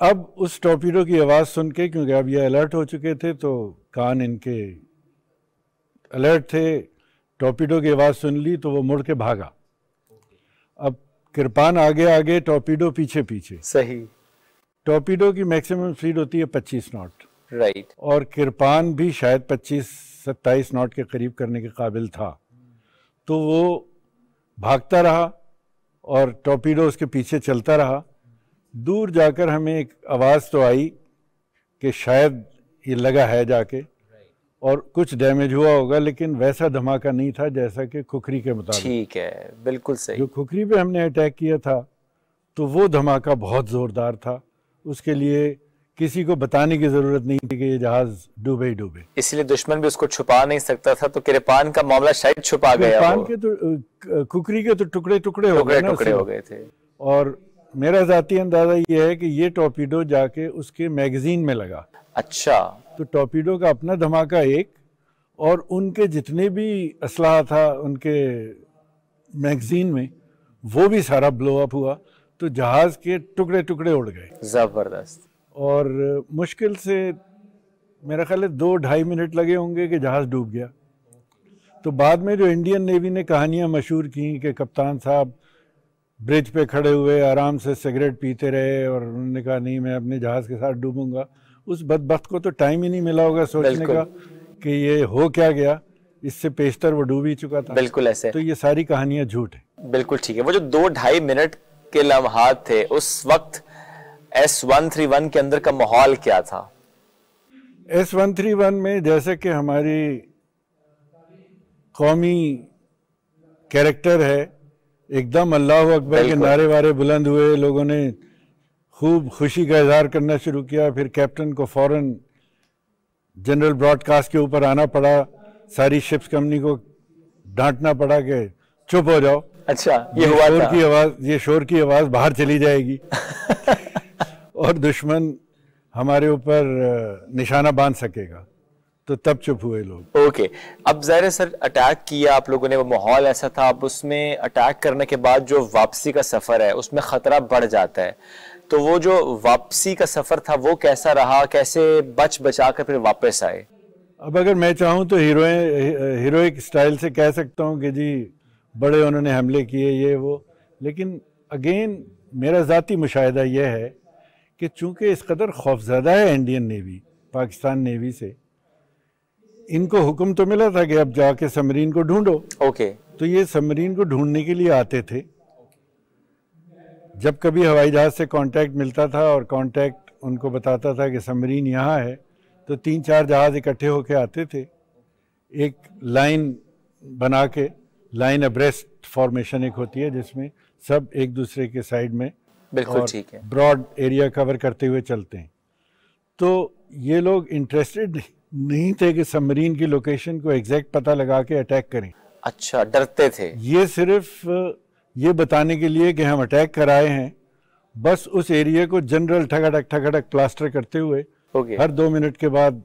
اب اس ٹورپیڈو کی آواز سن کے، کیونکہ اب یہ alert ہو چکے تھے تو کان ان کے الرٹ تھے، ٹورپیڈو کی آواز سن لی تو وہ مڑ کے بھاگا. اب کرپان آگے آگے، ٹورپیڈو پیچھے پیچھے. صحیح. ٹورپیڈو کی میکسیمم سپیڈ ہوتی ہے 25 ناٹ. رائٹ. اور کرپان بھی شاید 25-27 ناٹ کے قریب کرنے کے قابل تھا. تو وہ بھاگتا رہا اور ٹورپیڈو اس کے پیچھے چلتا رہا. دور جا کر ہمیں ایک آواز تو آئی کہ شاید یہ لگا ہے جا کے اور کچھ ڈیمیج ہوا ہوگا، لیکن ویسا دھماکہ نہیں تھا جیسا کہ کھکری کے مطابق. ٹھیک ہے، بالکل صحیح. جو کھکری پہ ہم نے اٹیک کیا تھا تو وہ دھماکہ بہت زوردار تھا. اس کے لیے کسی کو بتانے کی ضرورت نہیں تھی کہ یہ جہاز ڈوبے ہی ڈوبے. اس لیے دشمن بھی اس کو چھپا نہیں سکتا تھا، تو کرپان کا معاملہ شاید چھپا گیا. کرپان کے تو کھکری کے تو ٹکڑے ٹکڑے ہو گئے تھے. اور میرا ذاتی اندازہ یہ ہے کہ یہ ٹورپیڈو جا کے اس کے میگزین میں لگا. اچھا. تو ٹورپیڈو کا اپنا دھماکہ ایک، اور ان کے جتنے بھی اسلحہ تھا ان کے میگزین میں وہ بھی سارا بلو اپ ہوا. تو جہاز کے ٹکڑے ٹکڑے اڑ گئے. زبردست. اور مشکل سے میرا خیال ہے 2-2.5 منٹ لگے ہوں گے کہ جہاز ڈوب گیا. تو بعد میں جو انڈین نیوی نے کہانیاں مشہور کی کہ کپتان صاحب برج پہ کھڑے ہوئے آرام سے سگریٹ پیتے رہے اور انہوں نے کہا نہیں میں اپنے جہاز کے ساتھ ڈوبوں گا. اس بدبخت کو تو ٹائم ہی نہیں ملا ہوگا سوچنے کا کہ یہ ہو کیا گیا. اس سے پیشتر وہ ڈوب ہی چکا تھا. بالکل ایسے. تو یہ ساری کہانیاں جھوٹ ہیں. بالکل ٹھیک ہے. وہ جو 2-2.5 منٹ کے لمحات تھے اس وقت S-131 کے اندر کا ماحول کیا تھا؟ S-131 میں جیسے کہ ہماری قومی کیریکٹر ہے، ایک دم اللہ اکبر کے نعرے وارے بلند ہوئے، لوگوں نے خوب خوشی کا اظہار کرنا شروع کیا. پھر کیپٹن کو فوراً جنرل براڈ کاسٹ کے اوپر آنا پڑا، ساری شپس کمپنی کو ڈانٹنا پڑا کہ چپ ہو جاؤ. اچھا یہ ہوا تھا. یہ شور کی آواز باہر چلی جائے گی اور دشمن ہمارے اوپر نشانہ باندھ سکے گا. تو تب چپ ہوئے لوگ. اوکے. اب ظاہر سر اٹیک کیا آپ لوگوں نے، وہ ماحول ایسا تھا. اب اس میں اٹیک کرنے کے بعد جو واپسی کا سفر ہے اس میں خطرہ بڑھ جاتا ہے. تو وہ جو واپسی کا سفر تھا وہ کیسا رہا؟ کیسے بچا کر پھر واپس آئے؟ اب اگر میں چاہوں تو ہیروئک سٹائل سے کہہ سکتا ہوں کہ جی بڑے انہوں نے حملے کیے یہ وہ، لیکن اگین میرا ذاتی مشاہدہ یہ ہے کہ چونکہ اس قدر خوفزدہ ہے انڈین نیوی پاکستان نیوی سے، ان کو حکم تو ملا تھا کہ اب جا کے سبمرین کو ڈھونڈو. اوکے. تو یہ سبمرین کو ڈھونڈنے کے لیے آتے تھے. جب کبھی ہوائی جہاز سے کانٹیکٹ ملتا تھا اور کانٹیکٹ ان کو بتاتا تھا کہ سبمرین یہاں ہے، تو 3-4 جہاز اکٹھے ہو کے آتے تھے، ایک لائن بنا کے. لائن ابریسٹ فارمیشن ایک ہوتی ہے جس میں سب ایک دوسرے کے سائیڈ میں بالکل ٹھیک ہے براڈ ایریا کور کرتے ہوئے چلتے ہیں. تو یہ لوگ انٹرسٹڈ نہیں تھے کہ سبمرین کی لوکیشن کو ایگزیکٹ پتہ لگا کے اٹیک کریں. اچھا ڈرتے تھے. یہ صرف یہ بتانے کے لیے کہ ہم اٹیک کرائے ہیں، بس اس ایریا کو جنرل ٹھگڑک پلاسٹر کرتے ہوئے ہر 2 منٹ کے بعد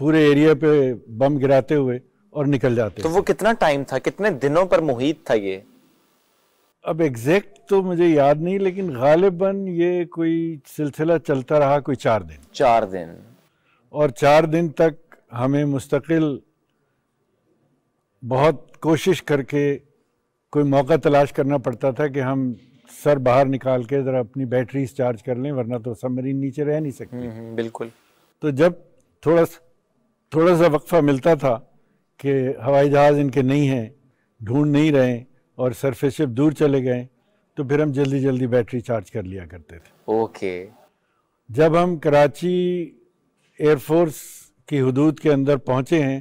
پورے ایریا پہ بم گراتے ہوئے اور نکل جاتے. تو وہ کتنا ٹائم تھا، کتنے دنوں پر محیط تھا یہ؟ اب ایگزیکٹ تو مجھے یاد نہیں، لیکن غالباً یہ کوئی سلسلہ چلتا رہا کوئی 4 دن. 4 دن. اور 4 دن تک ہمیں مستقل بہت کوشش کر کے کوئی موقع تلاش کرنا پڑتا تھا کہ ہم سر باہر نکال کے ذرا اپنی بیٹریز چارج کر لیں، ورنہ تو سبمرین نیچے رہ نہیں سکتی. بالکل. تو جب تھوڑا سا وقفہ ملتا تھا کہ ہوائی جہاز ان کے نہیں ہیں، ڈھونڈ نہیں رہے اور سرفیس شپ دور چلے گئے، تو پھر ہم جلدی بیٹری چارج کر لیا کرتے تھے. اوکے. جب ہم کراچی ایئر فورس کی حدود کے اندر پہنچے ہیں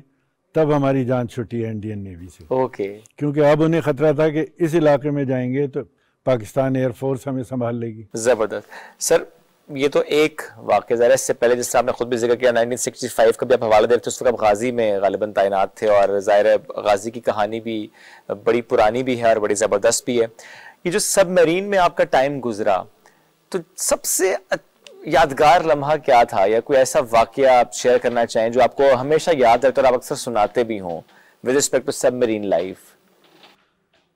تب ہماری جان چھٹی ہے انڈین نیوی سے. اوکے. کیونکہ اب انہیں خطرہ تھا کہ اس علاقے میں جائیں گے تو پاکستان ایئر فورس ہمیں سنبھال لے گی. زبردست. سر یہ تو ایک واقعہ ظاہر ہے، اس سے پہلے جس سے آپ نے خود بھی ذکر کیا 1965 کا بھی آپ حوالہ دے رہے تھے، اس وقت آپ غازی میں غالباً تعینات تھے، اور ظاہر ہے غازی کی کہانی بھی بڑی پرانی بھی ہے اور بڑی زبردست بھی ہے. یہ جو سب میرین میں آپ کا ٹائم گزرا، تو سب سے یادگار لمحہ کیا تھا، یا کوئی ایسا واقعہ آپ شیئر کرنا چاہیں جو آپ کو ہمیشہ یاد رہتا اور آپ اکثر سناتے بھی ہوں with respect to submarine life؟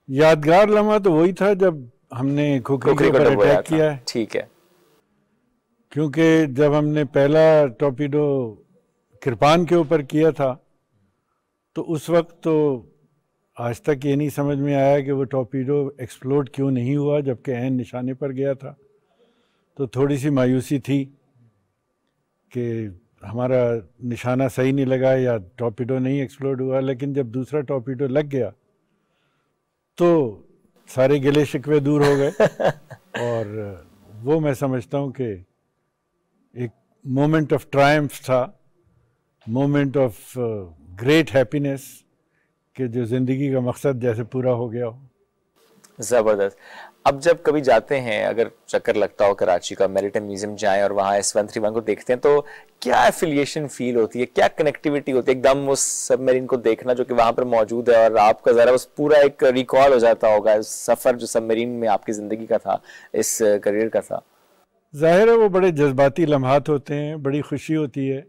یادگار لمحہ تو وہی تھا جب ہم نے کھوکھری پر اٹیک کیا ہے. ٹھیک ہے. کیونکہ جب ہم نے پہلا ٹورپیڈو کرپان کے اوپر کیا تھا تو اس وقت تو آج تک یہ نہیں سمجھ میں آیا کہ وہ ٹورپیڈو ایکسپلوڈ کیوں نہیں ہوا جبکہ عین نشانے پر گیا تھا. تو تھوڑی سی مایوسی تھی کہ ہمارا نشانہ صحیح نہیں لگا یا ٹورپیڈو نہیں ایکسپلوڈ ہوا. لیکن جب دوسرا ٹورپیڈو لگ گیا تو سارے گلے شکوے دور ہو گئے اور وہ میں سمجھتا ہوں کہ ایک مومنٹ آف ٹرائمف تھا, مومنٹ آف گریٹ ہیپینس کہ جو زندگی کا مقصد جیسے پورا ہو گیا ہو. زبردست. اب جب کبھی جاتے ہیں, اگر چکر لگتا ہو کراچی کا, میریٹائم میوزیم جائیں اور وہاں S131 کو دیکھتے ہیں تو کیا ایفیلیشن فیل ہوتی ہے, کیا کنیکٹیویٹی ہوتی ہے ایک دم اس سب میرین کو دیکھنا جو کہ وہاں پر موجود ہے, اور آپ کا ذرا بس پورا ایک ریکال ہو جاتا ہوگا اس سفر جو سب میرین میں آپ کی زندگی کا تھا, اس کریئر کا تھا. ظاہر ہے وہ بڑے جذباتی لمحات ہوتے ہیں, بڑی خوشی ہوتی ہے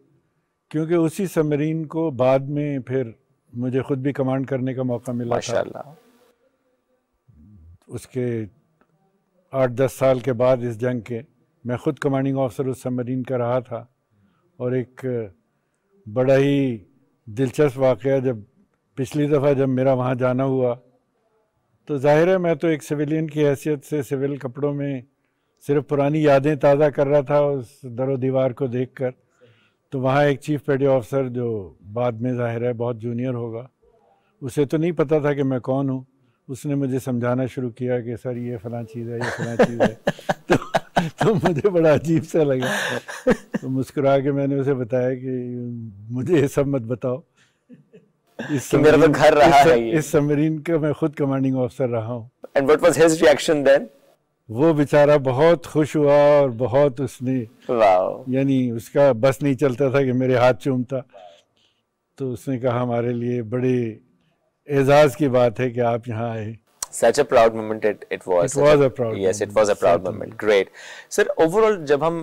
کیونکہ اسی سب میرین کو بعد میں پھر مجھے خود بھی کمانڈ کرنے کا موقع ملا تھا. ماشاءاللہ. اس کے 8-10 سال کے بعد اس جنگ کے میں خود کمانڈنگ آفیسر اس سب مرین کا رہا تھا, اور ایک بڑا ہی دلچسپ واقعہ جب پچھلی دفعہ جب میرا وہاں جانا ہوا تو ظاہر ہے میں تو ایک سویلین کی حیثیت سے سول کپڑوں میں صرف پرانی یادیں تازہ کر رہا تھا اس در و دیوار کو دیکھ کر. تو وہاں ایک چیف پیٹی آفیسر جو بعد میں ظاہر ہے بہت جونیئر ہوگا, اسے تو نہیں پتہ تھا کہ میں کون ہوں, اس نے مجھے سمجھانا شروع کیا کہ سر یہ فلاں چیز ہے, یہ فلاں چیز ہے. تو مجھے بڑا عجیب سا لگا, تو مسکرا کے میں نے اسے بتایا کہ مجھے یہ سب مت بتاؤ, اس سبمرین کا میں خود کمانڈنگ آفیسر رہا ہوں. And what was his reaction then? وہ بیچارہ بہت خوش ہوا اور بہت اس نے یعنی اس کا بس نہیں چلتا تھا کہ میرے ہاتھ چومتا. تو اس نے کہا ہمارے لیے بڑے اعزاز کی بات ہے کہ آپ یہاں آئے. Such a proud moment it was. It was a proud moment. Yes, it was a proud moment. Great. Sir, overall جب ہم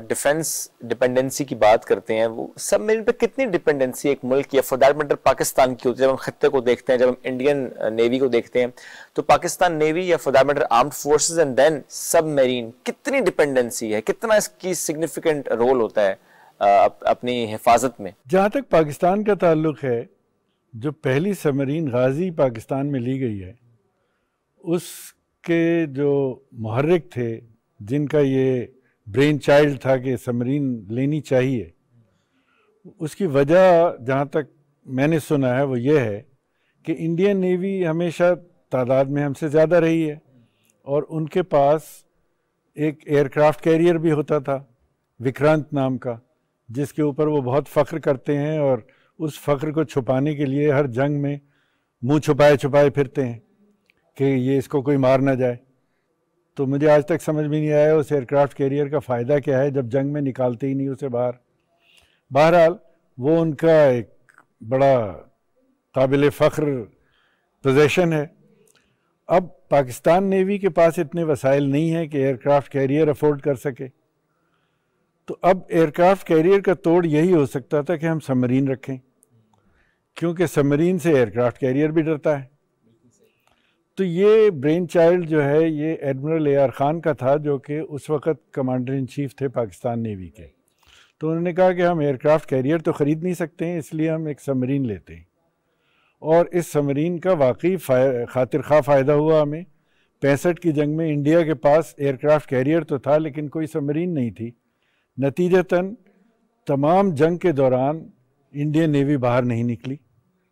ڈیفنس ڈیپینڈنسی کی بات کرتے ہیں, وہ سب میرین پہ کتنی ڈیپینڈنسی ایک ملک یا فار دیٹ میٹر پاکستان کی ہوتی ہے؟ جب ہم خطے کو دیکھتے ہیں, جب ہم انڈین نیوی کو دیکھتے ہیں, تو پاکستان نیوی یا for that matter armed forces and then submarine, کتنی ڈیپینڈنسی ہے, کتنا اس کی سگنیفیکنٹ رول ہوتا ہے اپنی حفاظت میں؟ جہاں تک پاکستان کا تعلق ہے, جو پہلی سبمرین غازی پاکستان میں لی گئی ہے, اس کے جو محرک تھے, جن کا یہ برین چائلڈ تھا کہ سبمرین لینی چاہیے, اس کی وجہ جہاں تک میں نے سنا ہے وہ یہ ہے کہ انڈین نیوی ہمیشہ تعداد میں ہم سے زیادہ رہی ہے, اور ان کے پاس ایک ایئر کرافٹ کیریئر بھی ہوتا تھا وکرانت نام کا, جس کے اوپر وہ بہت فخر کرتے ہیں, اور اس فخر کو چھپانے کے لیے ہر جنگ میں منہ چھپائے چھپائے پھرتے ہیں کہ یہ اس کو کوئی مار نہ جائے. تو مجھے آج تک سمجھ میں نہیں آیا اس ایئر کرافٹ کیریئر کا فائدہ کیا ہے جب جنگ میں نکالتے ہی نہیں اسے باہر. بہرحال وہ ان کا ایک بڑا قابل فخر پوزیشن ہے. اب پاکستان نیوی کے پاس اتنے وسائل نہیں ہیں کہ ایئر کرافٹ کیریئر افورڈ کر سکے, تو اب ایئر کرافٹ کیریئر کا توڑ یہی ہو سکتا تھا کہ ہم سبمرین رکھیں, کیونکہ سبمرین سے ایئر کرافٹ کیریئر بھی ڈرتا ہے. تو یہ برین چائلڈ جو ہے یہ ایڈمرل A.R. خان کا تھا, جو کہ اس وقت کمانڈر ان چیف تھے پاکستان نیوی کے. تو انہوں نے کہا کہ ہم ایئر کرافٹ کیریئر تو خرید نہیں سکتے ہیں, اس لیے ہم ایک سبمرین لیتے ہیں. اور اس سبمرین کا واقعی خاطر خواہ فائدہ ہوا ہمیں. 65 کی جنگ میں انڈیا کے پاس ایئر کرافٹ کیریئر تو تھا لیکن کوئی سبمرین نہیں تھی. نتیجتاً تمام جنگ کے دوران انڈین نیوی باہر نہیں نکلی,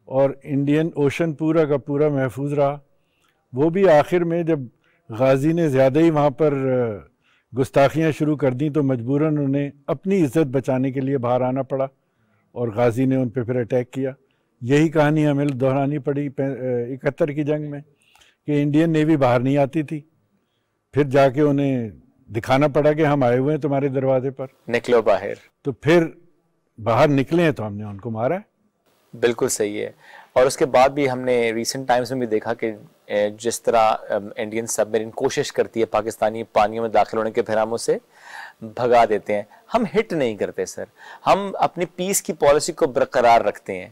اور انڈین اوشن پورا کا پورا محفوظ رہا. وہ بھی آخر میں جب غازی نے زیادہ ہی وہاں پر گستاخیاں شروع کر دیں تو مجبوراً انہیں اپنی عزت بچانے کے لیے باہر آنا پڑا, اور غازی نے ان پہ پھر اٹیک کیا. یہی کہانی ہمیں دہرانی پڑی 71 کی جنگ میں کہ انڈین نیوی باہر نہیں آتی تھی, پھر جا کے انہیں دکھانا پڑا کہ ہم آئے ہوئے ہیں تمہارے دروازے پر, نکلو باہر. تو پھر باہر نکلے ہیں تو ہم نے ان کو مارا ہے. بالکل صحیح ہے. اور اس کے بعد بھی ہم نے ریسنٹ ٹائمز میں بھی دیکھا کہ جس طرح انڈین سب میرین کوشش کرتی ہے پاکستانی پانیوں میں داخل ہونے کے پھر ہم اسے بھگا دیتے ہیں. ہم ہٹ نہیں کرتے سر, ہم اپنی پیس کی پالیسی کو برقرار رکھتے ہیں.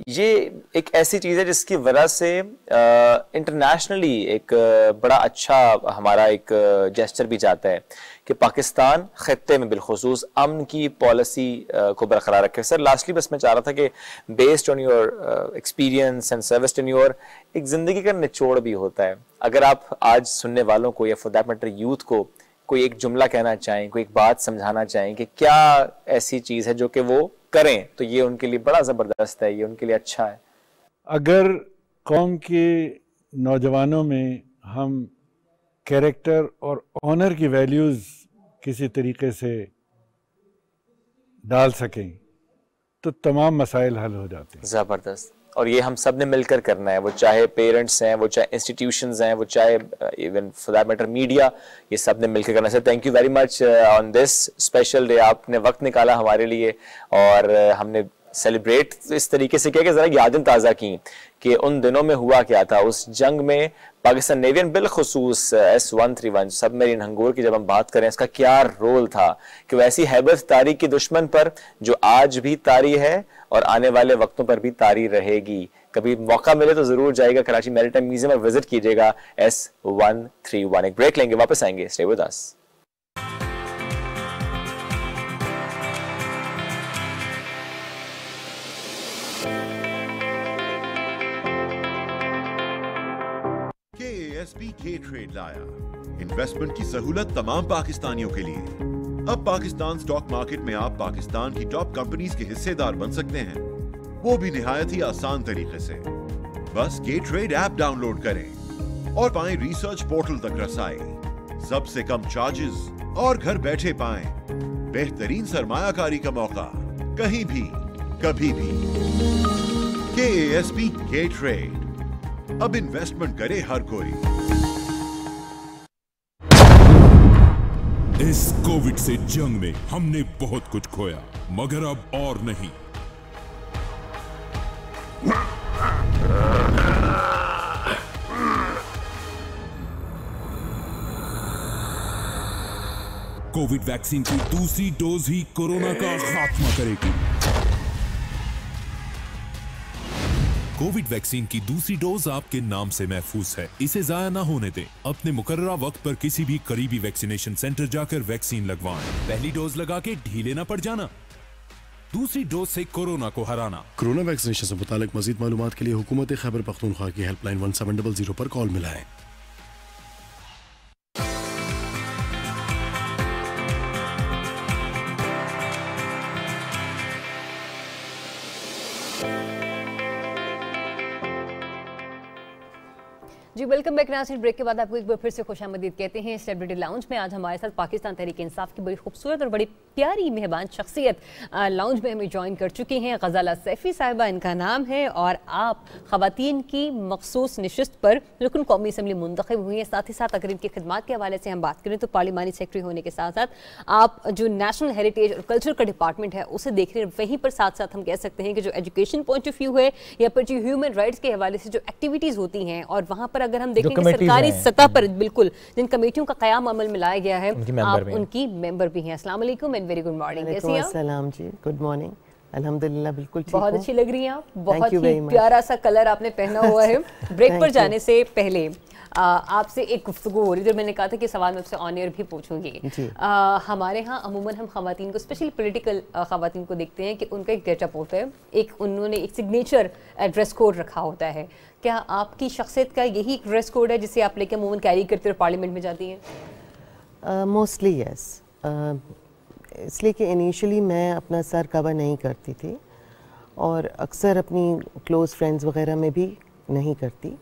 یہ ایک ایسی چیز ہے جس کی وجہ سے انٹرنیشنلی ایک بڑا اچھا ہمارا ایک جیسچر بھی جاتا ہے کہ پاکستان خطے میں بالخصوص امن کی پالیسی کو برقرار رکھے. سر لاسٹلی بس میں چاہ رہا تھا کہ based on your experience and service tenure ایک زندگی کا نچوڑ بھی ہوتا ہے. اگر آپ آج سننے والوں کو یا فور دیٹ میٹر یوتھ کو کوئی ایک جملہ کہنا چاہیں, کوئی ایک بات سمجھانا چاہیں کہ کیا ایسی چیز ہے جو کہ وہ کریں تو یہ ان کے لیے بڑا زبردست ہے, یہ ان کے لیے اچھا ہے. اگر قوم کے نوجوانوں میں ہم کیریکٹر اور آنر کی ویلیوز کسی طریقے سے ڈال سکیں تو تمام مسائل حل ہو جاتے ہیں. زبردست. اور یہ ہم سب نے مل کر کرنا ہے, وہ چاہے پیرنٹس ہیں, وہ چاہے انسٹیٹیوشنز ہیں, وہ چاہے even for that metre media, یہ سب نے مل کے کرنا ہے. Sir thank you very much on this special day. آپ نے وقت نکالا ہمارے لیے اور ہم نے سیلیبریٹ اس طریقے سے کیا کہ ذرا یادیں تازہ کی کہ ان دنوں میں ہوا کیا تھا. اس جنگ میں پاکستان نیوی بالخصوص S-131 سب میرین ہنگور کی جب ہم بات کریں اس کا کیا رول تھا کہ وہ ایسی ہیبت طاری کی دشمن پر جو آج بھی طاری ہے اور آنے والے وقتوں پر بھی طاری رہے گی. کبھی موقع ملے تو ضرور جائے گا کراچی میری ٹائم میوزیم اور وزٹ کیجیے گا S-131. ایک بریک لیں گے, واپس آئیں گے. Stay with us. KASB K-Trade لایا انویسٹمنٹ کی سہولت تمام پاکستانیوں کے لیے. اب پاکستان سٹاک مارکیٹ میں آپ پاکستان کی ٹاپ کمپنیز کے حصے دار بن سکتے ہیں, وہ بھی نہایت ہی آسان طریقے سے. بس K-Trade ایپ ڈاؤن لوڈ کریں اور پائیں ریسرچ پورٹل تک رسائی, سب سے کم چارجز اور گھر بیٹھے پائیں بہترین سرمایہ کاری کا موقع کہیں بھی کبھی بھی. KASB K-Trade, اب انویسٹمنٹ کرے ہر کوئی. اس کووڈ سے جنگ میں ہم نے بہت کچھ کھویا مگر اب اور نہیں. کووڈ ویکسین کی دوسری ڈوز ہی کورونا کا خاتمہ کرے گی. کووڈ ویکسین کی دوسری ڈوز آپ کے نام سے محفوظ ہے, اسے ضائع نہ ہونے دیں. اپنے مقررہ وقت پر کسی بھی قریبی ویکسینیشن سینٹر جا کر ویکسین لگوائیں. پہلی ڈوز لگا کے ڈھیلے نہ پڑ جانا, دوسری ڈوز سے کورونا کو ہرانا. کورونا ویکسینیشن سے متعلق مزید معلومات کے لیے حکومت خیبر پختونخوا کی ہیلپ لائن 1700 پر کال ملائیں. جی ویلکم بیک. ناظرین بریک کے بعد آپ کو ایک بار پھر سے خوش آمدید کہتے ہیں سیلیبریٹی لاؤنج میں. آج ہمارے ساتھ پاکستان تحریک انصاف کی بڑی خوبصورت اور بڑی پیاری مہمان شخصیت لاؤنج میں ہمیں جوائن کر چکی ہیں. غزالہ سیفی صاحبہ ان کا نام ہے اور آپ خواتین کی مخصوص نشست پر رکن قومی اسمبلی منتخب ہوئی ہیں. ساتھ ہی ساتھ اگر ان کی خدمات کے حوالے سے ہم بات کریں تو پارلیمانی سیکرٹری ہونے کے ساتھ ساتھ آپ جو نیشنل ہیریٹیج اور کلچر کا ڈپارٹمنٹ ہے اسے دیکھ رہے ہیں. وہیں پر ساتھ ساتھ ہم کہہ سکتے ہیں کہ جو ایجوکیشن پوائنٹ آف ویو ہے یا پھر جو ہیومن رائٹس کے حوالے سے جو ایکٹیویٹیز ہوتی ہیں اور وہاں پر اگر ہم دیکھیں کہ سرکاری سطح پر بالکل جن کمیٹیوں کا قیام عمل میں لایا گیا ہے آپ ان کی ممبر بھی ہیں. السلام علیکم اینڈ ویری گڈ مارننگ. کیسی ہیں آپ؟ السلام جی, گڈ مارننگ. الحمدللہ بالکل ٹھیک ہوں. بہت اچھی لگ رہی ہیں آپ, بہت ہی پیارا سا کلر آپ نے پہنا ہوا ہے. بریک پر جانے سے پہلے آپ سے ایک گفتگو ہو رہی تھی, میں نے کہا تھا کہ سوال میں آپ سے آن ایئر بھی پوچھوں گی. ہمارے ہاں عموماً ہم خواتین کو اسپیشلی پولیٹیکل خواتین کو دیکھتے ہیں کہ ان کا ایک گیٹ اپ ہوتا ہے, ایک انہوں نے ایک سگنیچر ڈریس کوڈ رکھا ہوتا ہے. کیا آپ کی شخصیت کا یہی ایک ڈریس کوڈ ہے جسے آپ لے کے عموماً کیری کرتے ہوئے پارلیمنٹ میں جاتی ہیں؟ موسٹلی یس, اس لیے کہ انیشلی میں اپنا سر کور نہیں کرتی تھی اور اکثر اپنی کلوز فرینڈز وغیرہ میں بھی نہیں کرتی,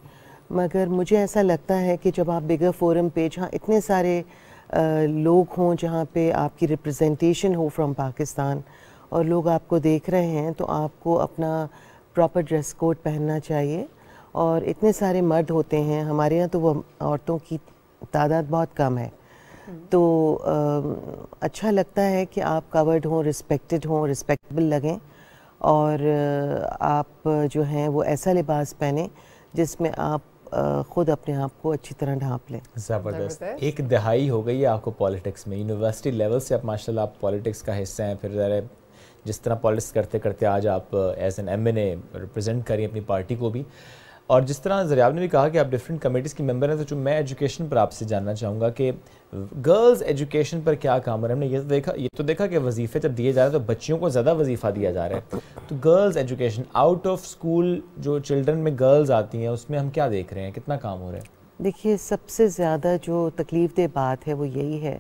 مگر مجھے ایسا لگتا ہے کہ جب آپ بگر فورم پہ جہاں اتنے سارے لوگ ہوں, جہاں پہ آپ کی ریپرزنٹیشن ہو فرام پاکستان اور لوگ آپ کو دیکھ رہے ہیں, تو آپ کو اپنا پراپر ڈریس کوڈ پہننا چاہیے. اور اتنے سارے مرد ہوتے ہیں ہمارے یہاں, تو وہ عورتوں کی تعداد بہت کم ہے, تو اچھا لگتا ہے کہ آپ کورڈ ہوں, رسپیکٹڈ ہوں, رسپیکٹیبل لگیں اور آپ جو ہیں وہ ایسا لباس پہنیں جس میں آپ خود اپنے آپ کو اچھی طرح ڈھانپ لیں. زبردست. ایک دہائی ہو گئی ہے آپ کو پالیٹکس میں, یونیورسٹی لیول سے اب ماشاءاللہ آپ پالیٹکس کا حصہ ہیں. پھر جس طرح پالیٹکس کرتے کرتے آج آپ as an M N A represent کریں اپنی پارٹی کو بھی, اور جس طرح زریاب نے بھی کہا کہ آپ ڈفرینٹ کمیٹیز کی ممبر ہیں, تو جو میں ایجوکیشن پر آپ سے جاننا چاہوں گا کہ گرلز ایجوکیشن پر کیا کام ہو رہا ہے. ہم نے یہ تو دیکھا کہ وظیفے جب دیے جا رہے ہیں تو بچیوں کو زیادہ وظیفہ دیا جا رہا ہے, تو girls education out of school جو چلڈرن میں گرلز آتی ہیں اس میں ہم کیا دیکھ رہے ہیں, کتنا کام ہو رہا ہے؟ دیکھیے سب سے زیادہ جو تکلیف دہ بات ہے وہ یہی ہے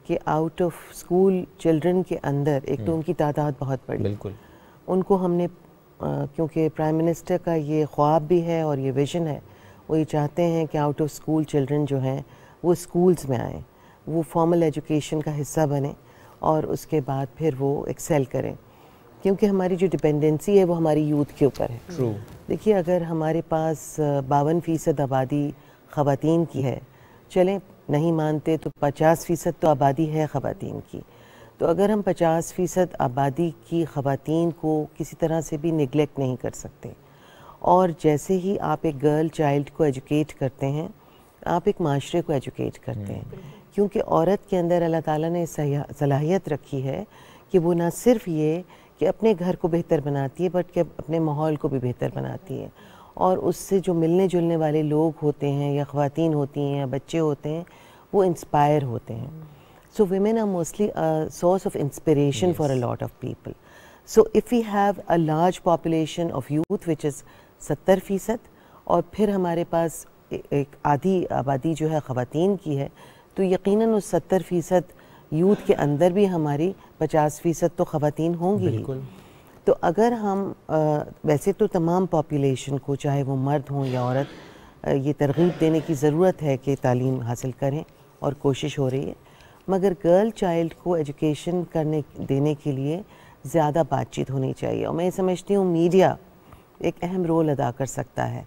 کہ آؤٹ آف اسکول چلڈرن کے اندر ایک تو ان کی تعداد بہت بڑی, بالکل ان کو ہم نے کیونکہ پرائم منسٹر کا یہ خواب بھی ہے اور یہ ویژن ہے, وہ یہ چاہتے ہیں کہ آؤٹ آف اسکول چلڈرن جو ہیں وہ اسکولز میں آئیں, وہ فارمل ایجوکیشن کا حصہ بنیں اور اس کے بعد پھر وہ ایکسیل کریں, کیونکہ ہماری جو ڈپینڈنسی ہے وہ ہماری یوتھ کے اوپر ہے. دیکھیے اگر ہمارے پاس 52% آبادی خواتین کی ہے, چلیں نہیں مانتے تو 50% تو آبادی ہے خواتین کی, تو اگر ہم 50% آبادی کی خواتین کو کسی طرح سے بھی نگلیکٹ نہیں کر سکتے, اور جیسے ہی آپ ایک گرل چائلڈ کو ایجوکیٹ کرتے ہیں آپ ایک معاشرے کو ایجوکیٹ کرتے ہیں, کیونکہ عورت کے اندر اللہ تعالیٰ نے صلاحیت رکھی ہے کہ وہ نہ صرف یہ کہ اپنے گھر کو بہتر بناتی ہے بٹ کہ اپنے ماحول کو بھی بہتر بناتی ہے, اور اس سے جو ملنے جلنے والے لوگ ہوتے ہیں یا خواتین ہوتی ہیں یا بچے ہوتے ہیں وہ انسپائر ہوتے ہیں. So women are mostly a source of inspiration for a lot of people. So if we have a large population of youth which is 70% اور پھر ہمارے پاس ایک آدھی آبادی جو ہے خواتین کی ہے, تو یقیناً اس 70% یوتھ کے اندر بھی ہماری 50% تو خواتین ہوں گی. بالکل. تو اگر ہم ویسے تو تمام پاپولیشن کو چاہے وہ مرد ہوں یا عورت یہ ترغیب دینے کی ضرورت ہے کہ تعلیم حاصل کریں اور کوشش ہو رہی ہے, مگر گرل چائلڈ کو ایجوکیشن دینے کے لیے زیادہ بات چیت ہونی چاہیے, اور میں سمجھتی ہوں میڈیا ایک اہم رول ادا کر سکتا ہے.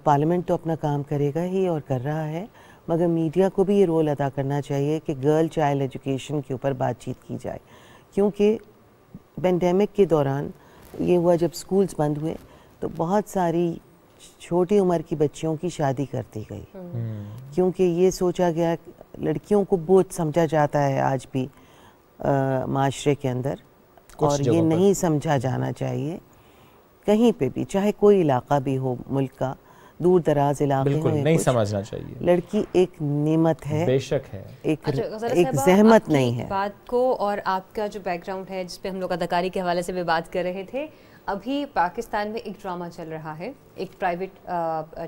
پارلیمنٹ تو اپنا کام کرے گا ہی اور کر رہا ہے, مگر میڈیا کو بھی یہ رول ادا کرنا چاہیے کہ گرل چائلڈ ایجوکیشن کے اوپر بات چیت کی جائے, کیونکہ پینڈیمک کے دوران یہ ہوا جب سکولز بند ہوئے تو بہت ساری چھوٹی عمر کی بچیوں کی شادی کر دی گئی, کیونکہ یہ سوچا گیا لڑکیوں کو بوجھ سمجھا جاتا ہے آج بھی معاشرے کے اندر, اور یہ نہیں سمجھا جانا چاہیے کہیں پہ بھی, چاہے کوئی علاقہ بھی ہو ملک کا, دور دراز علاقے بالکل نہیں سمجھنا چاہیے. لڑکی ایک نعمت ہے, بے شک ہے, ایک زحمت نہیں ہے. بات کو اور آپ کا جو بیک گراؤنڈ ہے جس پہ ہم لوگ اداکاری کے حوالے سے بھی بات کر رہے تھے, ابھی پاکستان میں ایک ڈرامہ چل رہا ہے ایک پرائیویٹ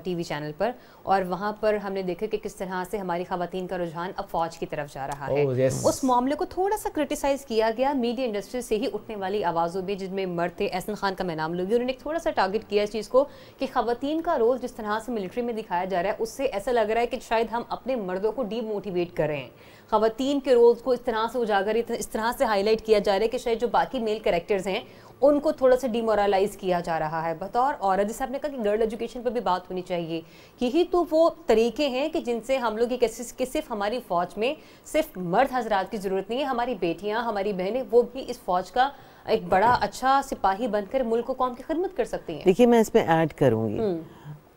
ٹی وی چینل پر, اور وہاں پر ہم نے دیکھا کہ کس طرح سے ہماری خواتین کا رجحان اب فوج کی طرف جا رہا ہے. اس معاملے کو تھوڑا سا کرٹیسائز کیا گیا میڈیا انڈسٹری سے ہی اٹھنے والی آوازوں میں, جن میں مرد تھے, احسن خان کا میں نام لوں گی, انہوں نے ایک تھوڑا سا ٹارگٹ کیا اس چیز کو کہ خواتین کا رول جس طرح سے ملٹری میں دکھایا جا رہا ہے اس سے ایسا لگ رہا ہے کہ شاید ہم اپنے مردوں کو ڈی موٹیویٹ کر رہے ہیں. خواتین کے رولز کو اس طرح سے اجاگر اس طرح سے ہائی لائٹ کیا جا رہا ہے کہ شاید جو باقی میل کریکٹرز ہیں ان کو تھوڑا سا ڈیمورلائز کیا جا رہا ہے. بطور عورت جیسے آپ نے کہا کہ گرل ایجوکیشن پہ بھی بات ہونی چاہیے, یہی تو وہ طریقے ہیں کہ جن سے ہم لوگ یہ کہ صرف ہماری فوج میں صرف مرد حضرات کی ضرورت نہیں ہے, ہماری بیٹیاں ہماری بہنیں وہ بھی اس فوج کا ایک بڑا اچھا سپاہی بن کر ملک کو قوم کی خدمت کر سکتی ہیں. دیکھیے میں اس پہ ایڈ کروں گی,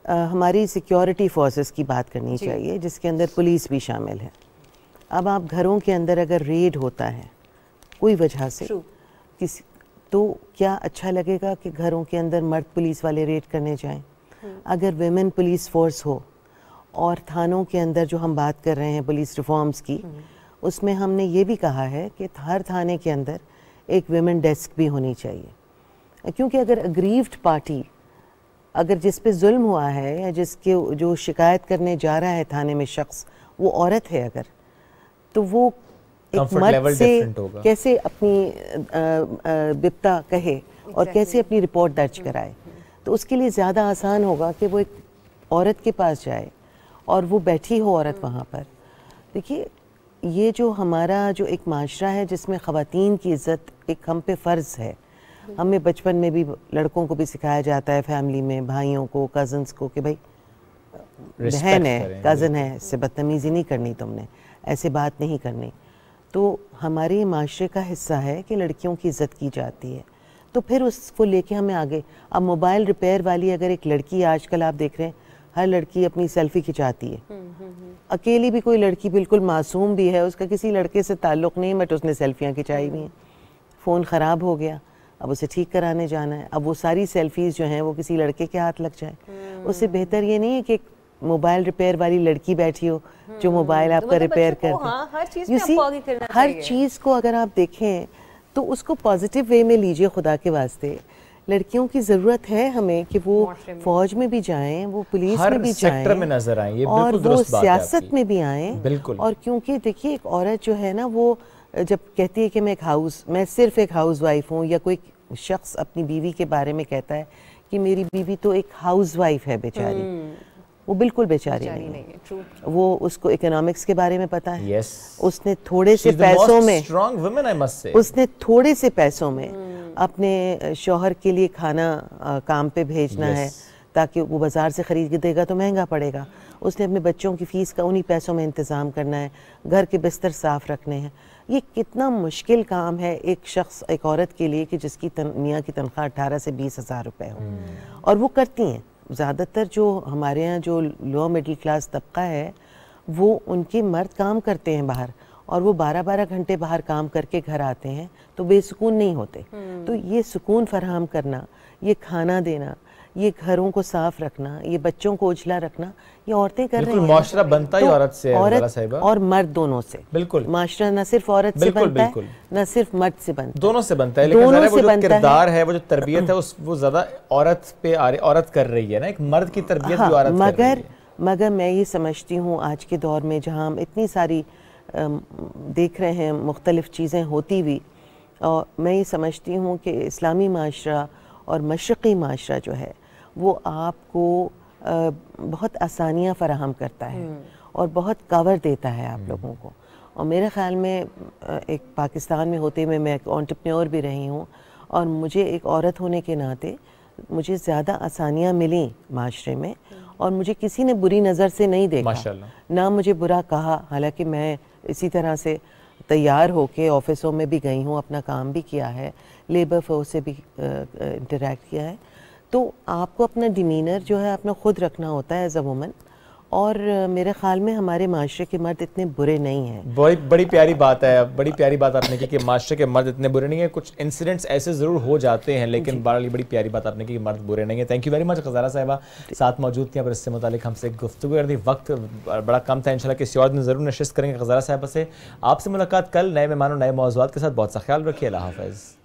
ہماری سیکیورٹی فورسز کی بات کرنی چاہیے جس کے اندر پولیس بھی شامل ہے. اب آپ گھروں کے اندر اگر ریڈ ہوتا ہے کوئی وجہ سے تو کیا اچھا لگے گا کہ گھروں کے اندر مرد پولیس والے ریڈ کرنے جائیں؟ اگر ویمن پولیس فورس ہو, اور تھانوں کے اندر جو ہم بات کر رہے ہیں پولیس ریفارمز کی, اس میں ہم نے یہ بھی کہا ہے کہ ہر تھانے کے اندر ایک ویمن ڈیسک بھی ہونی چاہیے, کیونکہ اگر اگریوڈ پارٹی, اگر جس پہ ظلم ہوا ہے یا جس کے جو شکایت کرنے جا رہا ہے تھانے میں شخص وہ عورت ہے, اگر تو وہ ایک مرد سے کیسے اپنی بپتا کہے اور کیسے اپنی رپورٹ درج کرائے, تو اس کے لیے زیادہ آسان ہوگا کہ وہ ایک عورت کے پاس جائے اور وہ بیٹھی ہو عورت وہاں پر. دیکھیے یہ جو ہمارا جو ایک معاشرہ ہے جس میں خواتین کی عزت ایک ہم پہ فرض ہے, ہمیں بچپن میں بھی لڑکوں کو بھی سکھایا جاتا ہے, فیملی میں بھائیوں کو, کزنس کو, کہ بھائی بہن ہے, کزن ہے, اس سے بدتمیزی نہیں کرنی, تم نے ایسے بات نہیں کرنی. تو ہمارے معاشرے کا حصہ ہے کہ لڑکیوں کی عزت کی جاتی ہے, تو پھر اس کو لے کے ہمیں آگے. اب موبائل ریپیئر والی اگر ایک لڑکی, آج کل آپ دیکھ رہے ہیں ہر لڑکی اپنی سیلفی کھنچاتی ہے, اکیلی بھی کوئی لڑکی بالکل معصوم بھی ہے, اس کا کسی لڑکے سے تعلق نہیں, بٹ اس نے سیلفیاں کھنچائی ہوئی ہیں. فون خراب ہو گیا، اب اسے ٹھیک کرانے جانا ہے، اب وہ ساری سیلفیز جو ہیں وہ کسی لڑکے کے ہاتھ لگ جائیں. اس سے بہتر یہ نہیں ہے کہ موبائل ریپیئر والی لڑکی بیٹھی ہو جو موبائل آپ کا ریپیئر کرتی. ہر چیز کو اگر آپ دیکھیں تو اس کو پازیٹیو وے میں لیجئے. خدا کے واسطے لڑکیوں کی ضرورت ہے ہمیں کہ وہ فوج میں بھی جائیں، وہ پولیس میں بھی جائیں، اور وہ سیاست میں بھی آئیں. اور کیونکہ دیکھیے ایک عورت جو ہے نا وہ جب کہتی ہے کہ میں صرف ایک ہاؤس وائف ہوں، یا کوئی شخص اپنی بیوی کے بارے میں کہتا ہے کہ میری بیوی تو ایک ہاؤس وائف ہے بیچاری، وہ بالکل بیچاری نہیں ہے. وہ اس کو اکنامکس کے بارے میں پتا ہے، اس نے تھوڑے سے پیسوں میں اپنے شوہر کے لیے کھانا کام پہ بھیجنا ہے تاکہ وہ بازار سے خرید کے دے گا تو مہنگا پڑے گا. اس نے اپنے بچوں کی فیس کا انہی پیسوں میں انتظام کرنا ہے، گھر کے بستر صاف رکھنے ہیں. یہ کتنا مشکل کام ہے ایک عورت کے لیے کہ جس کی میاں کی تنخواہ 18 سے 20 ہزار روپے ہو. اور وہ کرتی ہیں. زیادہ تر جو ہمارے ہاں جو لو مڈل کلاس طبقہ ہے وہ ان کے مرد کام کرتے ہیں باہر، اور وہ 12 گھنٹے باہر کام کر کے گھر آتے ہیں تو بے سکون نہیں ہوتے. تو یہ سکون فراہم کرنا، یہ کھانا دینا، یہ گھروں کو صاف رکھنا، یہ بچوں کو اجلا رکھنا، یہ عورتیں کر رہی ہیں. معاشرہ بنتا ہی عورت سے، عورت اور مرد دونوں سے. بالکل معاشرہ نہ صرف عورت سے بنتا ہے نہ صرف مرد سے بنتا ہے، دونوں سے بنتا ہے. لیکن وہ جو کردار ہے، وہ جو تربیت ہے وہ زیادہ عورت پہ عورت کر رہی ہے نا، ایک مرد کی تربیت بھی عورت کر رہی ہے. مگر میں یہ سمجھتی ہوں آج کے دور میں جہاں ہم اتنی ساری دیکھ رہے ہیں مختلف چیزیں ہوتی ہوئی، اور میں یہ سمجھتی ہوں کہ اسلامی معاشرہ اور مشرقی معاشرہ جو ہے وہ آپ کو بہت آسانیاں فراہم کرتا ہے اور بہت کور دیتا ہے آپ لوگوں کو. اور میرے خیال میں ایک پاکستان میں ہوتے ہوئے میں ایک انٹرپرینور بھی رہی ہوں، اور مجھے ایک عورت ہونے کے ناطے مجھے زیادہ آسانیاں ملیں معاشرے میں، اور مجھے کسی نے بری نظر سے نہیں دیکھا، نہ مجھے برا کہا. حالانکہ میں اسی طرح سے تیار ہو کے آفسوں میں بھی گئی ہوں، اپنا کام بھی کیا ہے، لیبر فورس سے بھی انٹریکٹ کیا ہے. تو آپ کو اپنا ڈیمینر جو ہے اپنا خود رکھنا ہوتا ہے ایز اے وومن. اور میرے خیال میں ہمارے معاشرے کے مرد اتنے برے نہیں ہیں. بڑی پیاری بات ہے، بڑی پیاری بات آپ نے کی کہ معاشرے کے مرد اتنے برے نہیں ہیں. کچھ انسیڈنٹس ایسے ضرور ہو جاتے ہیں، لیکن بڑی پیاری بات آپ نے کی کہ مرد برے نہیں ہیں. تھینک یو ویری مچ غزالہ صاحبہ، ساتھ موجود تھیں اور اس سے متعلق ہم سے گفتگو کر دی. وقت بڑا کم تھا، انشاءاللہ کسی اور دن ضرور نشست کریں گے غزالہ صاحبہ سے. آپ سے ملاقات کل نئے مہمانوں نئے موضوعات کے ساتھ. بہت سا خیال رکھیے. اللہ حافظ.